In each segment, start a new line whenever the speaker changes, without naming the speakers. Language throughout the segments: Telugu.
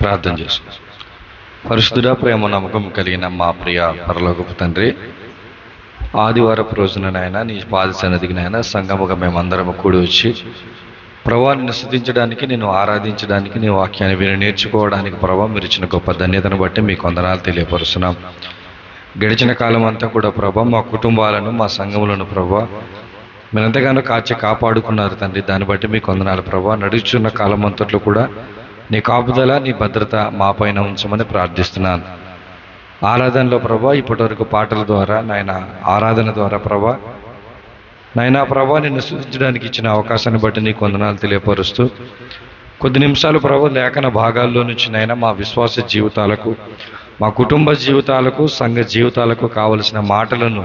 ప్రార్థన చేసుకుందాం. పరిశుద్ధుడా, ప్రేమ నమ్మకం కలిగిన మా ప్రియ పరలోకపు తండ్రి, ఆదివారపు రోజున నాయన నీ పాద సన్నిధికి నాయన సంగముగా మేమందరం కూడి వచ్చి ప్రభా నిన్ను స్తుతించడానికి, నిన్ను ఆరాధించడానికి, నీ వాక్యాన్ని విని నేర్చుకోవడానికి ప్రభా మీరు ఇచ్చిన గొప్ప ధన్యతను బట్టి మీకు వందనాలు తెలియపరుస్తున్నాం. గడిచిన కాలం అంతా కూడా ప్రభా మా కుటుంబాలను, మా సంఘములను ప్రభా మీరు ఎంతగానో కాపాడుకున్నారు తండ్రి. దాన్ని బట్టి మీకు వందనాలు ప్రభా. నడుచున్న కాలం అంతట్లో కూడా నీ కాపుదల, నీ భద్రత మా పైన ఉంచమని ప్రార్థిస్తున్నాను. ఆరాధనలో ప్రభా ఇప్పటి వరకు పాటల ద్వారా నాయన, ఆరాధన ద్వారా ప్రభా నాయనా ప్రభా నిన్ను స్తుతించడానికి ఇచ్చిన అవకాశాన్ని బట్టి నీకు వందనాలు తెలియపరుస్తూ, కొద్ది నిమిషాలు ప్రభా లేఖన భాగాల్లో నుంచి నాయన మా విశ్వాస జీవితాలకు, మా కుటుంబ జీవితాలకు, సంఘ జీవితాలకు కావలసిన మాటలను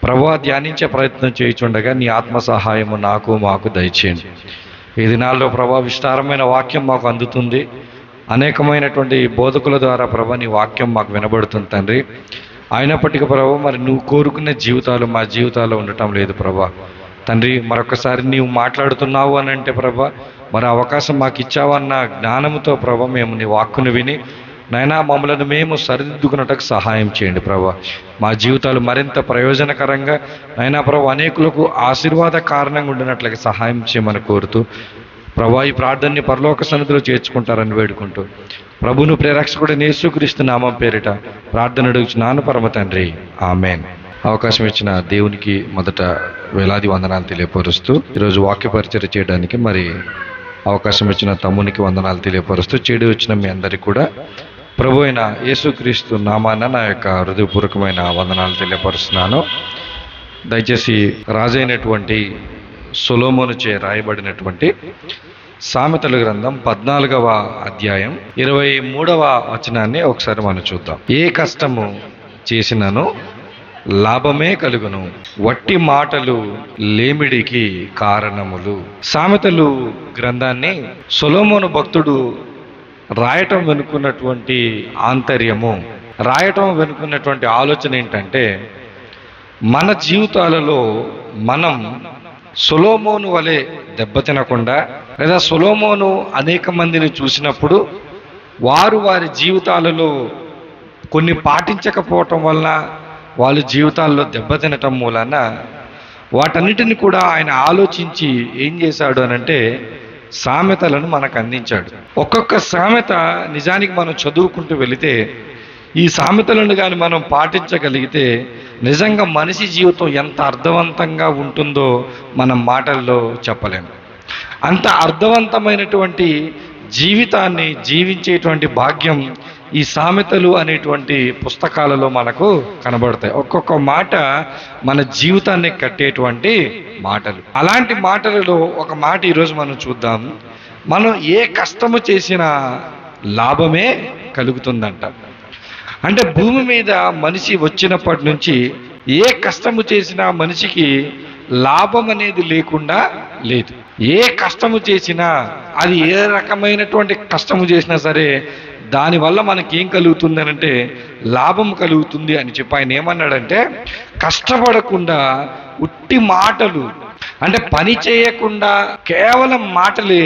ప్రభా ధ్యానించే ప్రయత్నం చేయుచుండగా నీ ఆత్మ సహాయము నాకు మాకు దయచేయండి. ఈ దినాల్లో ప్రభా విస్తారమైన వాక్యం మాకు అందుతుంది. అనేకమైనటువంటి బోధకుల ద్వారా ప్రభా నీ వాక్యం మాకు వినబడుతుంది తండ్రి. అయినప్పటికీ ప్రభా మరి నువ్వు కోరుకునే జీవితాలు మా జీవితాల్లో ఉండటం లేదు ప్రభా తండ్రి. మరొకసారి నీవు మాట్లాడుతున్నావు అని అంటే ప్రభా మరి అవకాశం మాకు ఇచ్చావన్న జ్ఞానంతో ప్రభా మేము నీ వాక్కును విని నైనా మమ్మల్ని మేము సరిదిద్దుకున్నట్టుకు సహాయం చేయండి ప్రభా. మా జీవితాలు మరింత ప్రయోజనకరంగా నైనా ప్రభా అనేకులకు ఆశీర్వాద కారణంగా ఉండినట్లుగా సహాయం చేయమని కోరుతూ ప్రభా ఈ ప్రార్థనని పరలోక సన్నిధిలో చేర్చుకుంటారని వేడుకుంటూ ప్రభును ప్రేరక్షకుడు యేసుక్రీస్తు నామం పేరిట ప్రార్థన అడుగుచున్నాను పరమ తండ్రి, ఆమేన్. అవకాశం ఇచ్చిన దేవునికి మొదట వేలాది వందనాలు తెలియపరుస్తూ ఈరోజు వాక్య పరిచయం చేయడానికి మరి అవకాశం ఇచ్చిన తమ్మునికి వందనాలు తెలియపరుస్తూ చేడి వచ్చిన మీ అందరికీ కూడా ప్రభు అయిన యేసుక్రీస్తు నామాన నా యొక్క హృదయపూర్వకమైన వందనాలు తెలియపరుస్తున్నాను. దయచేసి రాజైనటువంటి సొలొమోను చే రాయబడినటువంటి సామెతల గ్రంథం 14వ అధ్యాయం 23వ వచనాన్ని ఒకసారి మనం చూద్దాం. ఏ కష్టము చేసినను లాభమే కలుగును, వట్టి మాటలు లేమిడికి కారణములు. సామెతలు గ్రంథాన్ని సొలొమోను భక్తుడు రాయటం వెనుకున్నటువంటి ఆంతర్యము, రాయటం వెనుకున్నటువంటి ఆలోచన ఏంటంటే, మన జీవితాలలో మనం సొలొమోను వలె దెబ్బతినకుండా, లేదా సొలొమోను అనేక మందిని చూసినప్పుడు వారు వారి జీవితాలలో కొన్ని పాటించకపోవటం వలన వాళ్ళ జీవితాల్లో దెబ్బతినటం మూలన వాటన్నిటిని కూడా ఆయన ఆలోచించి ఏం చేశాడు అనంటే సామెతలను మనకు అందించాడు. ఒక్కొక్క సామెత నిజానికి మనం చదువుకుంటూ వెళితే, ఈ సామెతలను కానీ మనం పాటించగలిగితే నిజంగా మనిషి జీవితం ఎంత అర్థవంతంగా ఉంటుందో మనం మాటల్లో చెప్పలేము. అంత అర్థవంతమైనటువంటి జీవితాన్ని జీవించేటువంటి భాగ్యం ఈ సామెతలు అనేటువంటి పుస్తకాలలో మనకు కనబడతాయి. ఒక్కొక్క మాట మన జీవితాన్ని కట్టేటువంటి మాటలు. అలాంటి మాటలలో ఒక మాట ఈరోజు మనం చూద్దాం. మనం ఏ కష్టము చేసినా లాభమే కలుగుతుందంట. అంటే భూమి మీద మనిషి వచ్చినప్పటి నుంచి ఏ కష్టము చేసినా మనిషికి లాభం అనేది లేకుండా లేదు. ఏ కష్టము చేసినా, అది ఏ రకమైనటువంటి కష్టము చేసినా సరే దానివల్ల మనకేం కలుగుతుంది అంటే లాభం కలుగుతుంది అని చెప్పి ఆయన ఏమన్నాడంటే, కష్టపడకుండా ఉట్టి మాటలు, అంటే పని చేయకుండా కేవలం మాటలే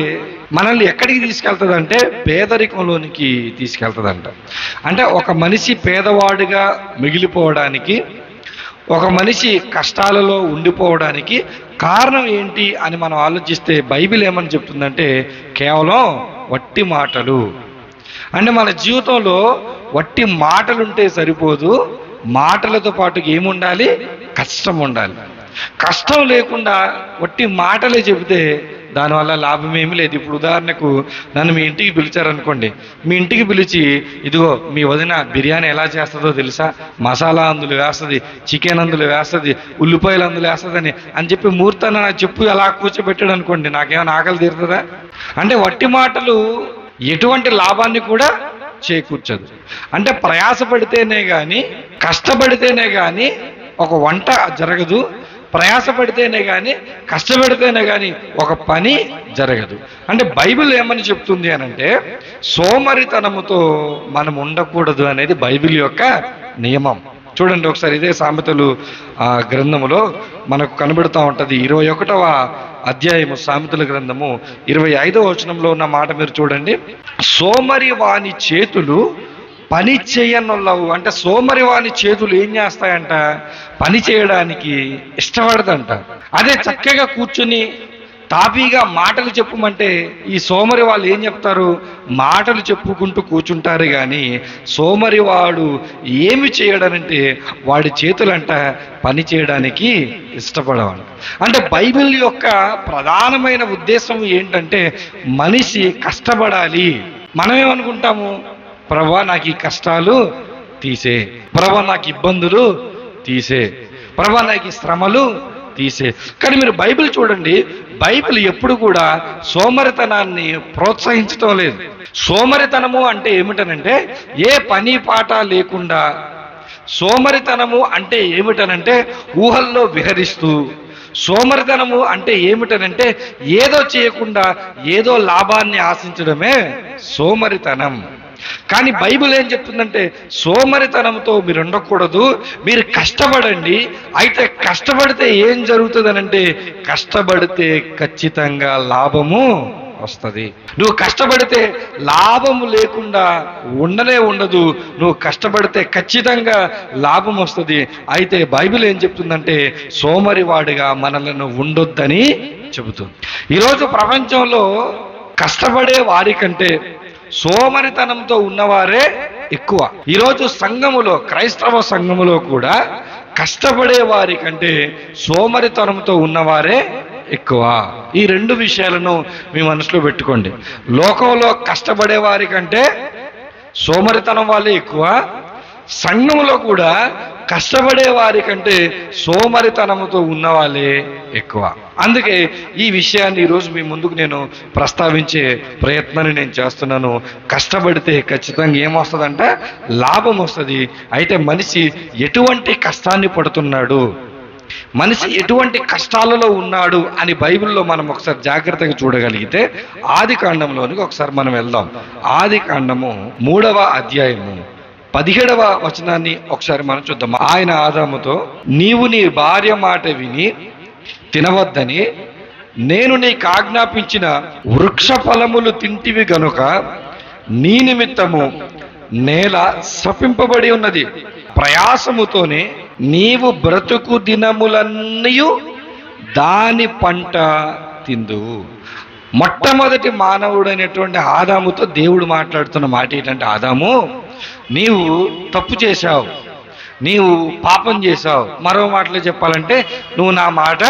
మనల్ని ఎక్కడికి తీసుకెళ్తుందంటే పేదరికంలోనికి తీసుకెళ్తుందంట. అంటే ఒక మనిషి పేదవాడిగా మిగిలిపోవడానికి, ఒక మనిషి కష్టాలలో ఉండిపోవడానికి కారణం ఏంటి అని మనం ఆలోచిస్తే బైబిల్ ఏమని చెప్తుందంటే కేవలం వట్టి మాటలు. అంటే మన జీవితంలో వట్టి మాటలుంటే సరిపోదు, మాటలతో పాటు ఏముండాలి? కష్టం ఉండాలి. కష్టం లేకుండా వట్టి మాటలే చెబితే దానివల్ల లాభం ఏమీ లేదు. ఇప్పుడు ఉదాహరణకు నన్ను మీ ఇంటికి పిలిచారనుకోండి, మీ ఇంటికి పిలిచి ఇదిగో మీ వదిన బిర్యానీ ఎలా చేస్తుందో తెలుసా, మసాలా అందులో వేస్తుంది, చికెన్ అందులో వేస్తుంది, ఉల్లిపాయలు అందులో వేస్తుందని అని చెప్పి ముహూర్తాన్ని నాకు చెప్పు అలా కూర్చోబెట్టాడు అనుకోండి, నాకేమైనా ఆకలి తీరుతుందా? అంటే వట్టి మాటలు ఎటువంటి లాభాన్ని కూడా చేకూర్చదు. అంటే ప్రయాసపడితేనే కానీ, కష్టపడితేనే కానీ ఒక వంట జరగదు, ప్రయాసపడితేనే కానీ, కష్టపడితేనే కానీ ఒక పని జరగదు. అంటే బైబిల్ ఏమని చెప్తుంది అనంటే సోమరితనముతో మనం ఉండకూడదు అనేది బైబిల్ యొక్క నియమం. చూడండి ఒకసారి, ఇదే సామెతలు గ్రంథములో మనకు కనబడుతూ ఉంటుంది. 21వ అధ్యాయము సామెతల గ్రంథము 25వ వచనంలో ఉన్న మాట మీరు చూడండి. సోమరి వాని చేతులు పని చేయనొల్లవు. అంటే సోమరి వాని చేతులు ఏం చేస్తాయంట? పని చేయడానికి ఇష్టపడదంట. అదే చక్కగా కూర్చుని తాపీగా మాటలు చెప్పమంటే ఈ సోమరి వాళ్ళు ఏం చెప్తారు? మాటలు చెప్పుకుంటూ కూర్చుంటారు. కానీ సోమరివాడు ఏమి చేయడనంటే వాడి చేతులంట పని చేయడానికి ఇష్టపడవాడు. అంటే బైబిల్ యొక్క ప్రధానమైన ఉద్దేశం ఏంటంటే మనిషి కష్టపడాలి. మనమేమనుకుంటాము? ప్రభా నాకు ఈ కష్టాలు తీసే, ప్రభా నాకు ఇబ్బందులు తీసే, ప్రభా నాకు ఈ శ్రమలు తీసే. కానీ మీరు బైబిల్ చూడండి, బైబిల్ ఎప్పుడు కూడా సోమరితనాన్ని ప్రోత్సహించటం లేదు. సోమరితనము అంటే ఏమిటనంటే ఏ పని పాట లేకుండా, సోమరితనము అంటే ఏమిటనంటే ఊహల్లో విహరిస్తూ, సోమరితనము అంటే ఏమిటనంటే ఏదో చేయకుండా ఏదో లాభాన్ని ఆశించడమే సోమరితనం. కానీ బైబిల్ ఏం చెప్తుందంటే సోమరితనంతో మీరు ఉండకూడదు, మీరు కష్టపడండి. అయితే కష్టపడితే ఏం జరుగుతుందనంటే కష్టపడితే ఖచ్చితంగా లాభము వస్తుంది. నువ్వు కష్టపడితే లాభము లేకుండా ఉండనే ఉండదు. నువ్వు కష్టపడితే ఖచ్చితంగా లాభం వస్తుంది. అయితే బైబిల్ ఏం చెప్తుందంటే సోమరివాడిగా మనలను ఉండొద్దని చెబుతుంది. ఈరోజు ప్రపంచంలో కష్టపడే వారికంటే సోమరితనంతో ఉన్నవారే ఎక్కువ. ఈరోజు సంఘములో, క్రైస్తవ సంఘములో కూడా కష్టపడే వారి కంటే సోమరితనంతో ఉన్నవారే ఎక్కువ. ఈ రెండు విషయాలను మీ మనసులో పెట్టుకోండి. లోకంలో కష్టపడే వారి కంటే సోమరితనం వాళ్ళే ఎక్కువ. సంఘములో కూడా కష్టపడే వారి కంటే సోమరితనముతో ఉన్నవాళ్ళే ఎక్కువ. అందుకే ఈ విషయాన్ని ఈరోజు మీ ముందుకు నేను ప్రస్తావించే ప్రయత్నాన్ని నేను చేస్తున్నాను. కష్టపడితే ఖచ్చితంగా ఏమొస్తుందంటే లాభం వస్తుంది. అయితే మనిషి ఎటువంటి కష్టాన్ని పడుతున్నాడు, మనిషి ఎటువంటి కష్టాలలో ఉన్నాడు అని బైబిల్లో మనం ఒకసారి జాగ్రత్తగా చూడగలిగితే ఆది కాండంలోనికి ఒకసారి మనం వెళ్దాం. ఆది కాండము 3వ అధ్యాయము 17వ వచనాన్ని ఒకసారి మనం చూద్దాం. ఆయన ఆదాముతో, నీవు నీ భార్య మాట విని తినవద్దని నేను నీకు ఆజ్ఞాపించిన వృక్ష ఫలములు తింటివి గనుక నీ నిమిత్తము నేల శపింపబడి ఉన్నది. ప్రయాసముతోనే నీవు బ్రతుకు దినములన్నీ దాని పంట తిందువు. మొట్టమొదటి మానవుడైనటువంటి ఆదాముతో దేవుడు మాట్లాడుతున్న మాట ఏంటంటే, ఆదాము నీవు తప్పు చేశావు, నీవు పాపం చేశావు. మరో మాటలో చెప్పాలంటే నువ్వు నా మాట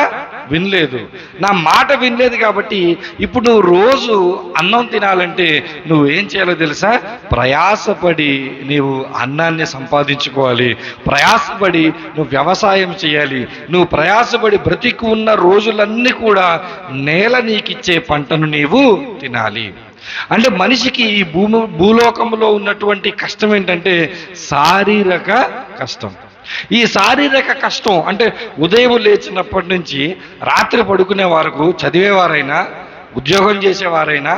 వినలేదు. నా మాట వినలేదు కాబట్టి ఇప్పుడు నువ్వు రోజు అన్నం తినాలంటే నువ్వు ఏం చేయాలో తెలుసా? ప్రయాసపడి నీవు అన్నాన్ని సంపాదించుకోవాలి. ప్రయాసపడి నువ్వు వ్యవసాయం చేయాలి. నువ్వు ప్రయాసపడి బ్రతికి ఉన్న రోజులన్నీ కూడా నేల నీకిచ్చే పంటను నీవు తినాలి. అంటే మనిషికి ఈ భూలోకంలో ఉన్నటువంటి కష్టం ఏంటంటే శారీరక కష్టం. ఈ శారీరక కష్టం అంటే ఉదయం లేచినప్పటి నుంచి రాత్రి పడుకునే వరకు, చదివేవారైనా, ఉద్యోగం చేసేవారైనా,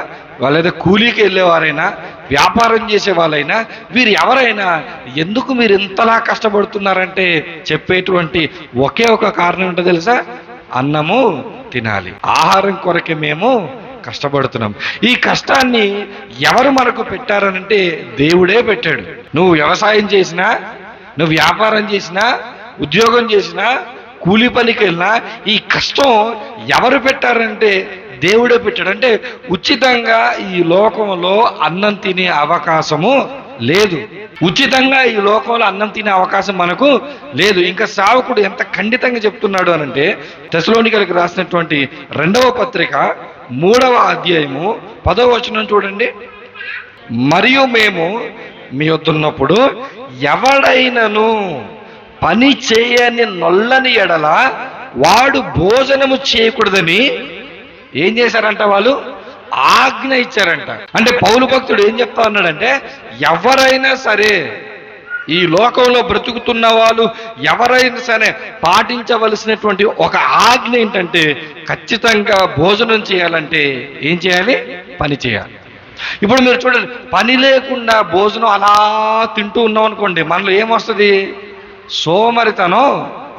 లేదా కూలీకి వెళ్ళేవారైనా, వ్యాపారం చేసే వాళ్ళైనా, వీరు ఎవరైనా ఎందుకు మీరు ఇంతలా కష్టపడుతున్నారంటే చెప్పేటువంటి ఒకే ఒక కారణం ఏంటో తెలుసా? అన్నము తినాలి. ఆహారం కొరకే మేము కష్టపడుతున్నాం. ఈ కష్టాన్ని ఎవరు మనకు పెట్టారనంటే దేవుడే పెట్టాడు. నువ్వు వ్యవసాయం చేసినా, నువ్వు వ్యాపారం చేసినా, ఉద్యోగం చేసినా, కూలి పనికి వెళ్ళినా ఈ కష్టం ఎవరు పెట్టారంటే దేవుడే పెట్టాడు. అంటే ఉచితంగా ఈ లోకంలో అన్నం తినే అవకాశము లేదు. ఉచితంగా ఈ లోకంలో అన్నం తినే అవకాశం మనకు లేదు. ఇంకా సేవకుడు ఎంత ఖండితంగా చెప్తున్నాడు అనంటే తెస్సలోనికలకు రాసినటువంటి 2వ పత్రిక 3వ అధ్యాయము 10వ వచనం చూడండి. మరియు మేము మీ వద్ద ఉన్నప్పుడు ఎవడైనను పని చేయని నొల్లని ఎడల వాడు భోజనము చేయకూడదని ఏం చేశారంట? వాళ్ళు ఆజ్ఞ ఇచ్చారంట. అంటే పౌలు భక్తుడు ఏం చెప్తా ఉన్నాడంటే ఎవరైనా సరే, ఈ లోకంలో బ్రతుకుతున్న వాళ్ళు ఎవరైనా సరే పాటించవలసినటువంటి ఒక ఆజ్ఞ ఏంటంటే ఖచ్చితంగా భోజనం చేయాలంటే ఏం చేయాలి? పని చేయాలి. ఇప్పుడు మీరు చూడండి, పని లేకుండా భోజనం అలా తింటూ ఉన్నాం అనుకోండి, మనలో ఏమొస్తుంది? సోమరితనం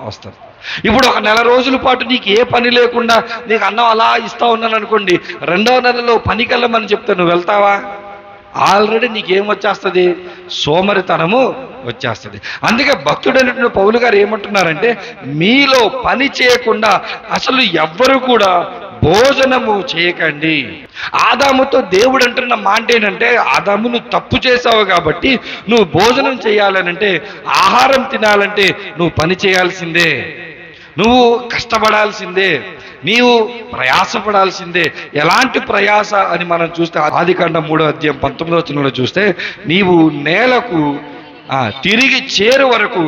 వస్తుంది. ఇప్పుడు ఒక నెల రోజుల పాటు నీకు ఏ పని లేకుండా నీకు అన్నం అలా ఇస్తా ఉన్నాను అనుకోండి, 2వ నెలలో పనికి వెళ్ళమని చెప్తే నువ్వు వెళ్తావా? ఆల్రెడీ నీకేం వచ్చేస్తుంది? సోమరితనము వచ్చేస్తుంది. అందుకే భక్తుడైనటువంటి పౌలు గారు ఏమంటున్నారంటే, మీలో పని చేయకుండా అసలు ఎవ్వరు కూడా భోజనము చేయకండి. ఆదాముతో దేవుడు అంటున్న మాట ఏంటంటే, ఆదాము నువ్వు తప్పు చేసావు కాబట్టి నువ్వు భోజనం చేయాలనంటే, ఆహారం తినాలంటే నువ్వు పని చేయాల్సిందే, నువ్వు కష్టపడాల్సిందే, నీవు ప్రయాసపడాల్సిందే. ఎలాంటి ప్రయాస అని మనం చూస్తే ఆదికాండం 3వ అధ్యాయం 19వ వచనంలో చూస్తే, నీవు నేలకు తిరిగి చేరు వరకు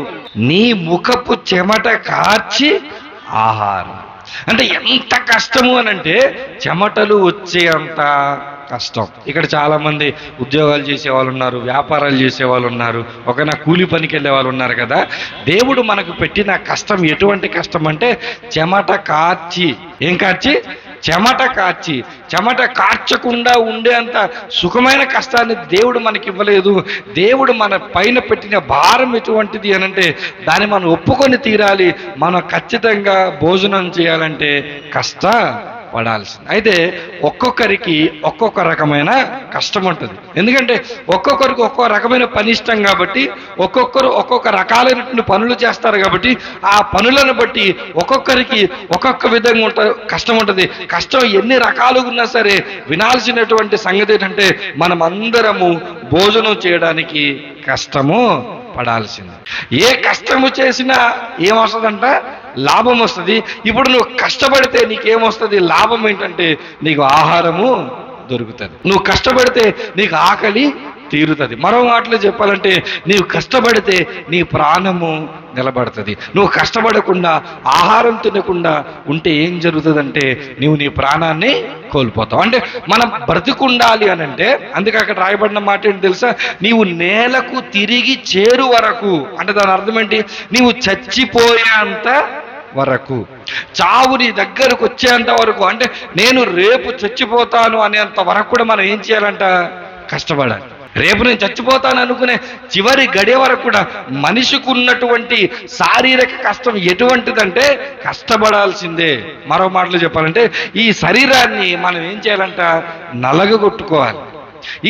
నీ ముఖపు చెమట కార్చి ఆహారం. అంటే ఎంత కష్టము అనంటే చెమటలు వచ్చే అంత కష్టం. ఇక్కడ చాలామంది ఉద్యోగాలు చేసేవాళ్ళు ఉన్నారు, వ్యాపారాలు చేసేవాళ్ళు ఉన్నారు, ఒకనా కూలి పనికి వెళ్ళే వాళ్ళు ఉన్నారు కదా. దేవుడు మనకు పెట్టిన కష్టం ఎటువంటి కష్టం అంటే చెమట కార్చి, ఏం కార్చి? చెమట కార్చి. చెమట కార్చకుండా ఉండేంత సుఖమైన కష్టాన్ని దేవుడు మనకి ఇవ్వలేదు. దేవుడు మన పైన పెట్టిన భారం ఎటువంటిది అనంటే దాన్ని మనం ఒప్పుకొని తీరాలి. మనం ఖచ్చితంగా భోజనం చేయాలంటే కష్టపడాల్సింది. అయితే ఒక్కొక్కరికి ఒక్కొక్క రకమైన కష్టం ఉంటుంది. ఎందుకంటే ఒక్కొక్కరికి ఒక్కొక్క రకమైన పని ఇష్టం కాబట్టి ఒక్కొక్కరు ఒక్కొక్క రకాలైనటువంటి పనులు చేస్తారు కాబట్టి ఆ పనులను బట్టి ఒక్కొక్కరికి ఒక్కొక్క విధంగా కష్టం ఉంటుంది. కష్టం ఎన్ని రకాలుగా ఉన్నా సరే వినాల్సినటువంటి సంగతి ఏంటంటే మనం అందరము భోజనం చేయడానికి కష్టము పడాల్సింది. ఏ కష్టము చేసినా ఏమొస్తుందంట? లాభం వస్తుంది. ఇప్పుడు నువ్వు కష్టపడితే నీకేమొస్తుంది? లాభం ఏంటంటే నీకు ఆహారము దొరుకుతుంది. నువ్వు కష్టపడితే నీకు ఆకలి తీరుతుంది. మరో మాటలో చెప్పాలంటే నీవు కష్టపడితే నీ ప్రాణము నిలబడుతుంది. నువ్వు కష్టపడకుండా ఆహారం తినకుండా ఉంటే ఏం జరుగుతుందంటే నీవు నీ ప్రాణాన్ని కోల్పోతావు. అంటే మనం బ్రతికుండాలి అని అంటే, అందుకే అక్కడ రాయబడిన మాట ఏంటి తెలుసా? నీవు నేలకు తిరిగి చేరు వరకు అంటే దాని అర్థం ఏంటి? నీవు చచ్చిపోయేంత వరకు, చావు నీ దగ్గరకు వచ్చేంత వరకు, అంటే నేను రేపు చచ్చిపోతాను అనేంత వరకు కూడా మనం ఏం చేయాలంట? కష్టపడాలి. రేపు నేను చచ్చిపోతాను అనుకునే చివరి గడియ వరకు కూడా మనిషికి ఉన్నటువంటి శారీరక కష్టం ఎటువంటిదంటే కష్టపడాల్సిందే. మరో మాటలు చెప్పాలంటే ఈ శరీరాన్ని మనం ఏం చేయాలంట? నలగగొట్టుకోవాలి.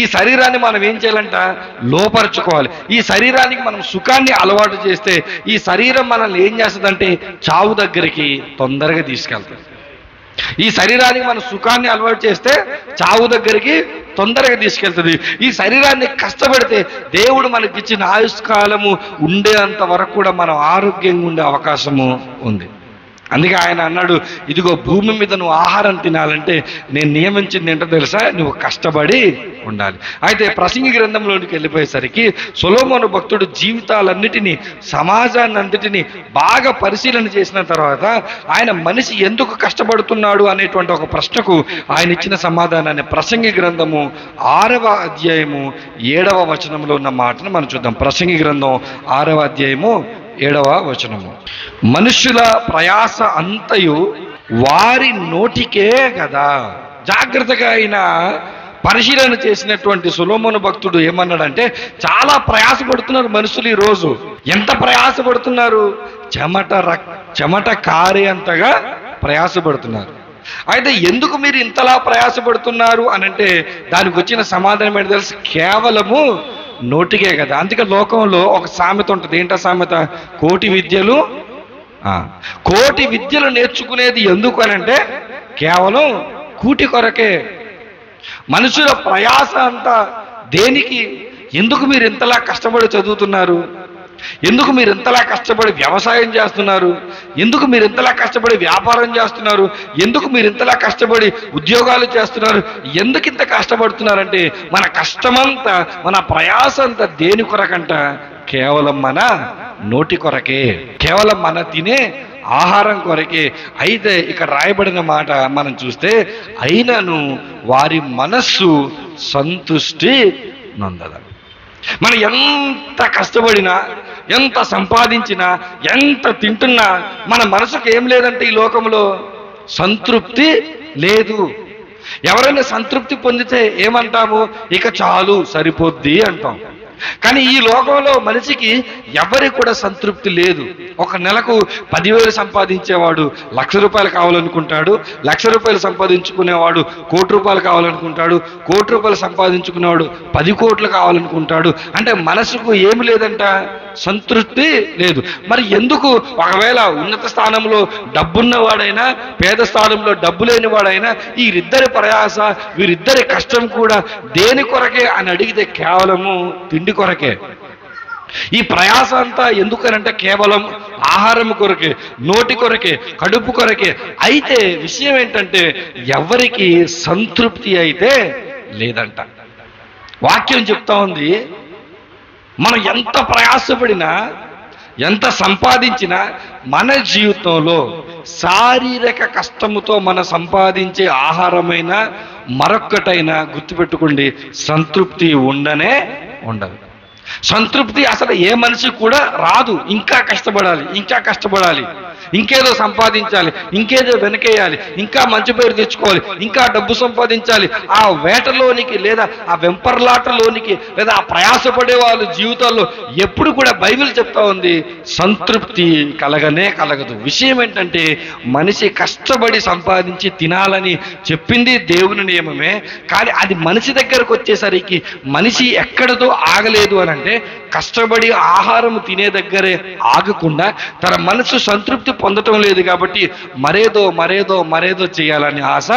ఈ శరీరాన్ని మనం ఏం చేయాలంట? లోపరుచుకోవాలి. ఈ శరీరానికి మనం సుఖాన్ని అలవాటు చేస్తే ఈ శరీరం మనల్ని ఏం చేస్తుందంటే చావు దగ్గరికి తొందరగా తీసుకెళ్తుంది. ఈ శరీరానికి మనం సుఖాన్ని అలవాటు చేస్తే చావు దగ్గరికి తొందరగా తీసుకెళ్తుంది. ఈ శరీరాన్ని కష్టపడితే దేవుడు మనకి ఇచ్చిన ఆయుష్కాలము ఉండేంత వరకు కూడా మనం ఆరోగ్యంగా ఉండే అవకాశము ఉంది. అందుకే ఆయన అన్నాడు, ఇదిగో భూమి మీద నువ్వు ఆహారం తినాలంటే నేను నియమించింది ఏంటో తెలుసా? నువ్వు కష్టపడి ఉండాలి. అయితే ప్రసంగి గ్రంథంలోనికి వెళ్ళిపోయేసరికి సొలొమోను భక్తుడు జీవితాలన్నిటినీ, సమాజాన్ని అంతటినీ బాగా పరిశీలన చేసిన తర్వాత ఆయన మనిషి ఎందుకు కష్టపడుతున్నాడు అనేటువంటి ఒక ప్రశ్నకు ఆయన ఇచ్చిన సమాధానాన్ని ప్రసంగి గ్రంథము 6వ అధ్యాయము 7వ వచనంలో ఉన్న మాటను మనం చూద్దాం. ప్రసంగి గ్రంథం 6వ అధ్యాయము 7వ వచనము. మనుష్యుల ప్రయాస అంతయు వారి నోటికే కదా. జాగ్రత్తగా ఆయన పరిశీలన చేసినటువంటి సొలొమోను భక్తుడు ఏమన్నాడంటే, చాలా ప్రయాసపడుతున్నారు మనుషులు ఈరోజు. ఎంత ప్రయాసపడుతున్నారు? చెమట కారేంతగా ప్రయాసపడుతున్నారు. అయితే ఎందుకు మీరు ఇంతలా ప్రయాసపడుతున్నారు అనంటే దానికి వచ్చిన సమాధానం ఏంటి తెలుసు? కేవలము నోటికే కదా. అందుకే లోకంలో ఒక సామెత ఉంటుంది. ఏంటో సామెత? కోటి విద్యలు నేర్చుకునేది ఎందుకు అనంటే కేవలం కూటి కొరకే. మనుషుల ప్రయాస అంతా దేనికి? ఎందుకు మీరు ఇంతలా కష్టపడి చదువుతున్నారు? ఎందుకు మీరు ఇంతలా కష్టపడి వ్యవసాయం చేస్తున్నారు? ఎందుకు మీరు ఇంతలా కష్టపడి వ్యాపారం చేస్తున్నారు? ఎందుకు మీరు ఇంతలా కష్టపడి ఉద్యోగాలు చేస్తున్నారు? ఎందుకు ఇంత కష్టపడుతున్నారంటే మన కష్టమంతా, మన ప్రయాస అంతా దేని కొరకంట? కేవలం మన నోటి కొరకే, కేవలం మన తినే ఆహారం కొరకే. అయితే ఇక్కడ రాయబడిన మాట మనం చూస్తే, అయినను వారి మనస్సు సంతృష్టి నొందదు. మనం ఎంత కష్టపడినా, ఎంత సంపాదించినా, ఎంత తింటున్నా మన మనసుకు ఏం లేదంటే ఈ లోకంలో సంతృప్తి లేదు. ఎవరైనా సంతృప్తి పొందితే ఏమంటాము? ఇక చాలు, సరిపోద్ది అంటాం. కానీ ఈ లోకంలో మనిషికి ఎవరికి కూడా సంతృప్తి లేదు. ఒక నెలకు 10,000 సంపాదించేవాడు ₹1,00,000 కావాలనుకుంటాడు, ₹1,00,000 సంపాదించుకునేవాడు ₹1,00,00,000 కావాలనుకుంటాడు, ₹1,00,00,000 సంపాదించుకునేవాడు 10 కోట్లు కావాలనుకుంటాడు. అంటే మనసుకు ఏమి లేదంట, సంతృప్తి లేదు. మరి ఎందుకు? ఒకవేళ ఉన్నత స్థానంలో డబ్బున్నవాడైనా పేద స్థానంలో డబ్బు లేనివాడైనా వీరిద్దరి ప్రయాస వీరిద్దరి కష్టం కూడా దేని కొరకే అని అడిగితే కేవలము తిండి కొరకే. ఈ ప్రయాస అంతా ఎందుకనంటే కేవలం ఆహారం కొరకే, నోటి కొరకే, కడుపు కొరకే. అయితే విషయం ఏంటంటే ఎవరికి సంతృప్తి అయితే లేదంట. వాక్యం చెప్తా ఉంది, మనం ఎంత ప్రయాసపడినా ఎంత సంపాదించినా మన జీవితంలో శారీరక కష్టముతో మనం సంపాదించే ఆహారమైనా మరొక్కటైనా గుర్తుపెట్టుకోండి, సంతృప్తి ఉండనే ఉండదు. సంతృప్తి అసలు ఏ మనిషి కూడా రాదు. ఇంకా కష్టపడాలి, ఇంకా కష్టపడాలి, ఇంకేదో సంపాదించాలి, ఇంకేదో వెనకేయాలి, ఇంకా మంచి పేరు తెచ్చుకోవాలి, ఇంకా డబ్బు సంపాదించాలి. ఆ వేటలోనికి లేదా ఆ వెంపర్లాటలోనికి లేదా ఆ ప్రయాసపడే వాళ్ళ జీవితాల్లో ఎప్పుడు కూడా బైబిల్ చెప్తా ఉంది, సంతృప్తి కలగనే కలగదు. విషయం ఏంటంటే మనిషి కష్టపడి సంపాదించి తినాలని చెప్పింది దేవుని నియమమే. కానీ అది మనిషి దగ్గరకు వచ్చేసరికి మనిషి ఎక్కడతో ఆగలేదు అని అంటే కష్టపడి ఆహారం తినే దగ్గరే ఆగకుండా తన మనసు సంతృప్తి పొందటం లేదు కాబట్టి మరేదో మరేదో మరేదో చేయాలని ఆశ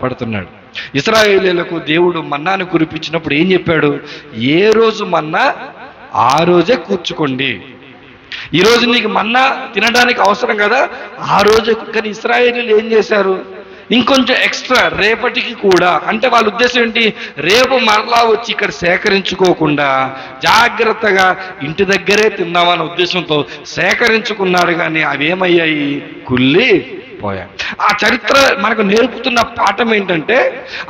పడుతున్నాడు. ఇశ్రాయేలీయులకు దేవుడు మన్నాను కురిపించినప్పుడు ఏం చెప్పాడు? ఏ రోజు మన్నా ఆ రోజే కూర్చుకోండి. ఈరోజు నీకు మన్నా తినడానికి అవసరం కదా, ఆ రోజే. కానీ ఇశ్రాయేలీయులు ఏం చేశారు? ఇంకొంచెం ఎక్స్ట్రా రేపటికి కూడా. అంటే వాళ్ళ ఉద్దేశం ఏంటి? రేపు మరలా వచ్చి ఇక్కడ సేకరించుకోకుండా జాగ్రత్తగా ఇంటి దగ్గరే తిందామన్న ఉద్దేశంతో సేకరించుకున్నాడు. కానీ అవేమయ్యాయి? కుళ్ళి పోయాయి. ఆ చరిత్ర మనకు నేర్పుతున్న పాఠం ఏంటంటే,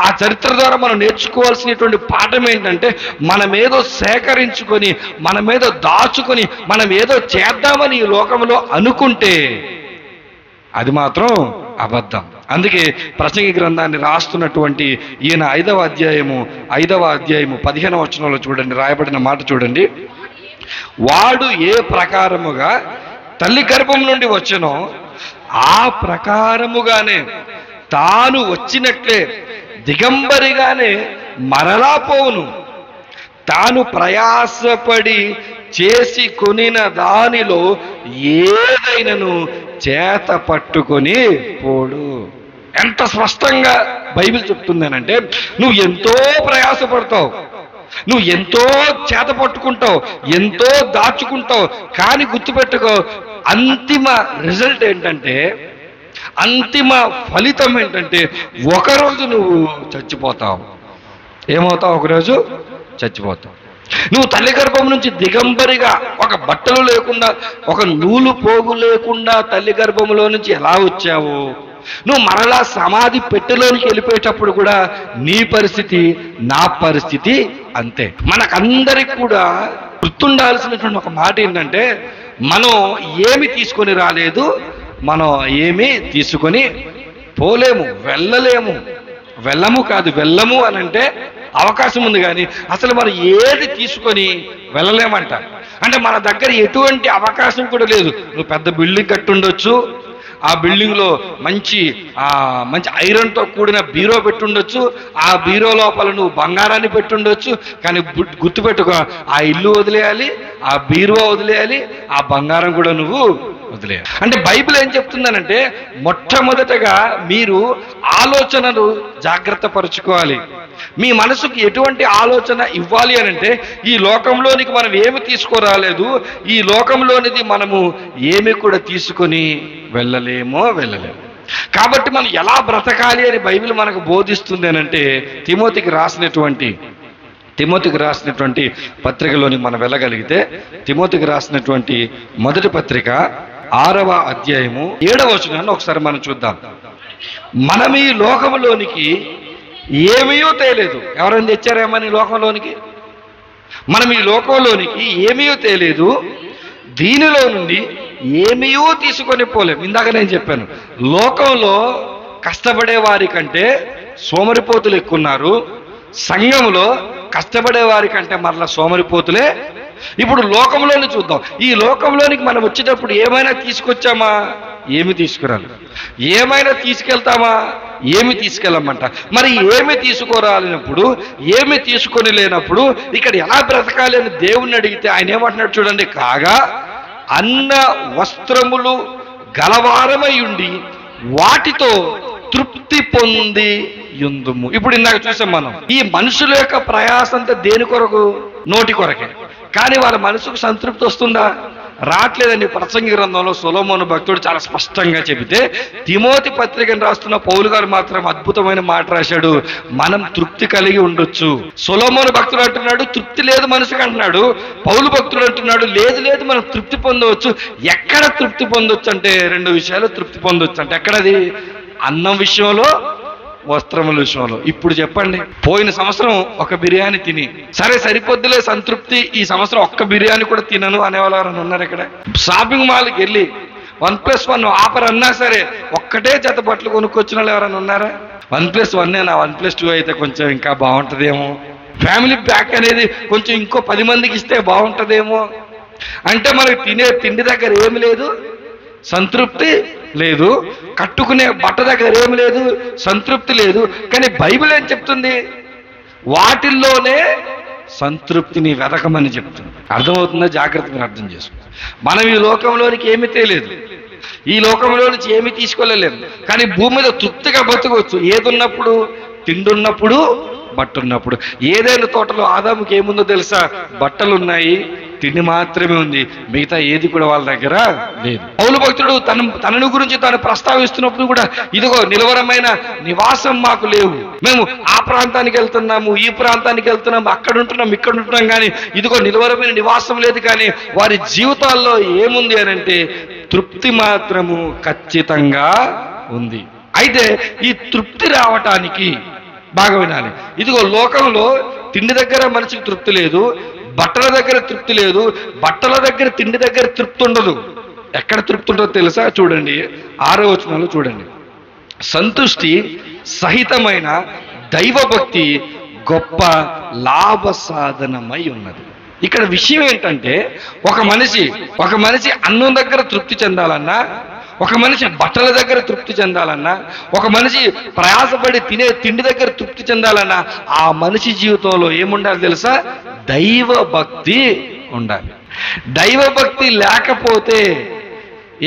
ఆ చరిత్ర ద్వారా మనం నేర్చుకోవాల్సినటువంటి పాఠం ఏంటంటే, మనమేదో సేకరించుకొని మనమేదో దాచుకొని మనం ఏదో చేద్దామని ఈ లోకంలో అనుకుంటే అది మాత్రం అబద్ధం. అందుకే ప్రసంగి గ్రంథాన్ని రాస్తున్నటువంటి ఈయన 5వ అధ్యాయము 15వ వచనంలో చూడండి, రాయబడిన మాట చూడండి. వాడు ఏ ప్రకారముగా తల్లి గర్భం నుండి వచ్చెనో ఆ ప్రకారముగానే తాను వచ్చినట్లే దిగంబరిగానే మరలా పోవును. తాను ప్రయాసపడి చేసి కొనిన దానిలో ఏదైనాను చేత పట్టుకొని పోడు. ఎంత స్పష్టంగా బైబిల్ చెప్తుందనంటే, నువ్వు ఎంతో ప్రయాసపడతావు, నువ్వు ఎంతో చేత పట్టుకుంటావు, ఎంతో దాచుకుంటావు, కానీ గుర్తుపెట్టుకో, అంతిమ రిజల్ట్ ఏంటంటే, అంతిమ ఫలితం ఏంటంటే ఒకరోజు నువ్వు చచ్చిపోతావు. ఏమవుతావు? ఒకరోజు చచ్చిపోతావు. నువ్వు తల్లి గర్భం నుంచి దిగంబరిగా ఒక బట్టలు లేకుండా ఒక నూలు పోగు లేకుండా తల్లి గర్భంలో నుంచి ఎలా వచ్చావో, నువ్వు మరలా సమాధి పెట్టెలోనికి వెళ్ళిపోయేటప్పుడు కూడా నీ పరిస్థితి నా పరిస్థితి అంతే. మనకందరికి కూడా గుర్తుండాల్సినటువంటి ఒక మాట ఏంటంటే, మనం ఏమి తీసుకొని రాలేదు, మనం ఏమి తీసుకొని పోలేము, వెళ్ళము కాదు, వెళ్ళము అని అంటే అవకాశం ఉంది, కానీ అసలు మనం ఏది తీసుకొని వెళ్ళలేమంట. అంటే మన దగ్గర ఎటువంటి అవకాశం కూడా లేదు. నువ్వు పెద్ద బిల్డింగ్ కట్టుండొచ్చు, ఆ బిల్డింగ్లో మంచి ఐరన్తో కూడిన బీరో పెట్టుండొచ్చు, ఆ బీరో లోపల నువ్వు బంగారాన్ని పెట్టుండొచ్చు, కానీ గుర్తుపెట్టుకో, ఆ ఇల్లు వదిలేయాలి, ఆ బీరో వదిలేయాలి, ఆ బంగారం కూడా నువ్వు వదిలేయాలి. అంటే బైబిల్ ఏం చెప్తుందనంటే, మొట్టమొదటగా మీరు ఆలోచనలు జాగ్రత్త పరుచుకోవాలి. మీ మనసుకి ఎటువంటి ఆలోచన ఇవ్వాలి అని అంటే, ఈ లోకంలోనికి మనం ఏమి తీసుకురాలేదు, ఈ లోకంలోనిది మనము ఏమి కూడా తీసుకొని వెళ్ళలేము. కాబట్టి మనం ఎలా బ్రతకాలి అని బైబిల్ మనకు బోధిస్తుంది అని అంటే, తిమోతికి రాసినటువంటి పత్రికలోని మనం వెళ్ళగలిగితే, తిమోతికి రాసినటువంటి మొదటి పత్రిక 6వ అధ్యాయము 7వ వచనాన్ని ఒకసారి మనం చూద్దాం. మనం ఈ లోకంలోనికి ఏమీయూ తేలేదు. ఎవరైనా తెచ్చారేమని లోకంలోనికి? మనం ఈ లోకంలోనికి ఏమీయూ తేలేదు, దీనిలో నుండి ఏమీయూ తీసుకొని పోలేము. ఇందాక నేను చెప్పాను, లోకంలో కష్టపడే వారి కంటే సోమరిపోతులు ఎక్కున్నారు, సంఘంలో కష్టపడే వారికంటే మరలా సోమరిపోతులే. ఇప్పుడు లోకంలోని చూద్దాం. ఈ లోకంలోనికి మనం వచ్చేటప్పుడు ఏమైనా తీసుకొచ్చామా? ఏమి తీసుకురాలి. ఏమైనా తీసుకెళ్తామా? ఏమి తీసుకెళ్ళమంట. మరి ఏమి తీసుకురాలినప్పుడు, ఏమి తీసుకొని లేనప్పుడు ఇక్కడ ఎలా బ్రతకాలి అని దేవుణ్ణి అడిగితే ఆయన ఏమంటున్నాడు చూడండి, కాగా అన్న వస్త్రములు గలవారమై ఉండి వాటితో తృప్తి పొంది యుందుము. ఇప్పుడు ఇందాక చూసాం మనం, ఈ మనుషుల యొక్క ప్రయాసంతా దేని కొరకు? నోటి కొరకే. కానీ వాళ్ళ మనసుకు సంతృప్తి వస్తుందా? రావట్లేదండి. ప్రసంగి గ్రంథంలో సొలొమోను భక్తుడు చాలా స్పష్టంగా చెబితే, తిమోతి పత్రికను రాస్తున్న పౌలు గారు మాత్రం అద్భుతమైన మాట రాశాడు, మనం తృప్తి కలిగి ఉండొచ్చు. సొలొమోను భక్తుడు అంటున్నాడు తృప్తి లేదు మనసుకు అంటున్నాడు. పౌలు భక్తుడు అంటున్నాడు లేదు లేదు మనం తృప్తి పొందవచ్చు. ఎక్కడ తృప్తి పొందొచ్చు అంటే 2 విషయాలు తృప్తి పొందొచ్చు అంటే ఎక్కడది? అన్నం విషయంలో, వస్త్రముల విషయంలో. ఇప్పుడు చెప్పండి, పోయిన సంవత్సరం ఒక బిర్యానీ తిని సరే సరిపోద్దులే సంతృప్తి, ఈ సంవత్సరం ఒక్క బిర్యానీ కూడా తినను అనేవాళ్ళు ఎవరైనా ఉన్నారు ఇక్కడ? షాపింగ్ మాల్కి వెళ్ళి 1+1 ఆఫర్ అన్నా సరే ఒక్కటే జత బట్టలు కొనుక్కొచ్చిన వాళ్ళు ఎవరైనా ఉన్నారా? 1+1 1+2 అయితే కొంచెం ఇంకా బాగుంటుందేమో, ఫ్యామిలీ ప్యాక్ అనేది కొంచెం ఇంకో 10 మందికి ఇస్తే బాగుంటుందేమో. అంటే మనకి తినే తిండి దగ్గర ఏమి లేదు, సంతృప్తి లేదు. కట్టుకునే బట్ట దగ్గర ఏమి లేదు, సంతృప్తి లేదు. కానీ బైబిల్ ఏం చెప్తుంది? వాటిల్లోనే సంతృప్తిని వెతకమని చెప్తుంది. అర్థమవుతుందా? జాగ్రత్తగా అర్థం చేసుకో. మనం ఈ లోకంలోనికి ఏమీ తెలియదు, ఈ లోకంలో నుంచి ఏమీ తీసుకెళ్ళలేము. కానీ భూమి మీద తృప్తిగా బతకవచ్చు. ఏదున్నప్పుడు? తిండి ఉన్నప్పుడు, బట్ట ఉన్నప్పుడు. ఏదైనా తోటలో ఆదాముకి ఏముందో తెలుసా? బట్టలు ఉన్నాయి, తిండి మాత్రమే ఉంది, మిగతా ఏది కూడా వాళ్ళ దగ్గర లేదు. పౌలు భక్తుడు తనను గురించి తాను ప్రస్తావిస్తున్నప్పుడు కూడా, ఇదిగో నిలవరమైన నివాసం మాకు లేవు, మేము ఆ ప్రాంతానికి వెళ్తున్నాము, ఈ ప్రాంతానికి వెళ్తున్నాము, అక్కడ ఉంటున్నాం, ఇక్కడ ఉంటున్నాం, కానీ ఇదిగో నిలవరమైన నివాసం లేదు. కానీ వారి జీవితాల్లో ఏముంది అని అంటే తృప్తి మాత్రము ఖచ్చితంగా ఉంది. అయితే ఈ తృప్తి రావటానికి బాగా వినాలి. ఇదిగో లోకంలో తిండి దగ్గర మనిషికి తృప్తి లేదు, బట్టల దగ్గర తృప్తి లేదు, బట్టల దగ్గర తిండి దగ్గర తృప్తి ఉండదు. ఎక్కడ తృప్తి ఉంటుందో తెలుసా? చూడండి 6వ వచనంలో చూడండి, సంతుష్టి సహితమైన దైవభక్తి గొప్ప లాభ సాధనమై ఉన్నది. ఇక్కడ విషయం ఏంటంటే ఒక మనిషి అన్నం దగ్గర తృప్తి చెందాలన్నా, ఒక మనిషి బట్టల దగ్గర తృప్తి చెందాలన్నా, ఒక మనిషి ప్రయాసపడి తినే తిండి దగ్గర తృప్తి చెందాలన్నా ఆ మనిషి జీవితంలో ఏముండాలి తెలుసా? దైవ భక్తి ఉండాలి. దైవ భక్తి లేకపోతే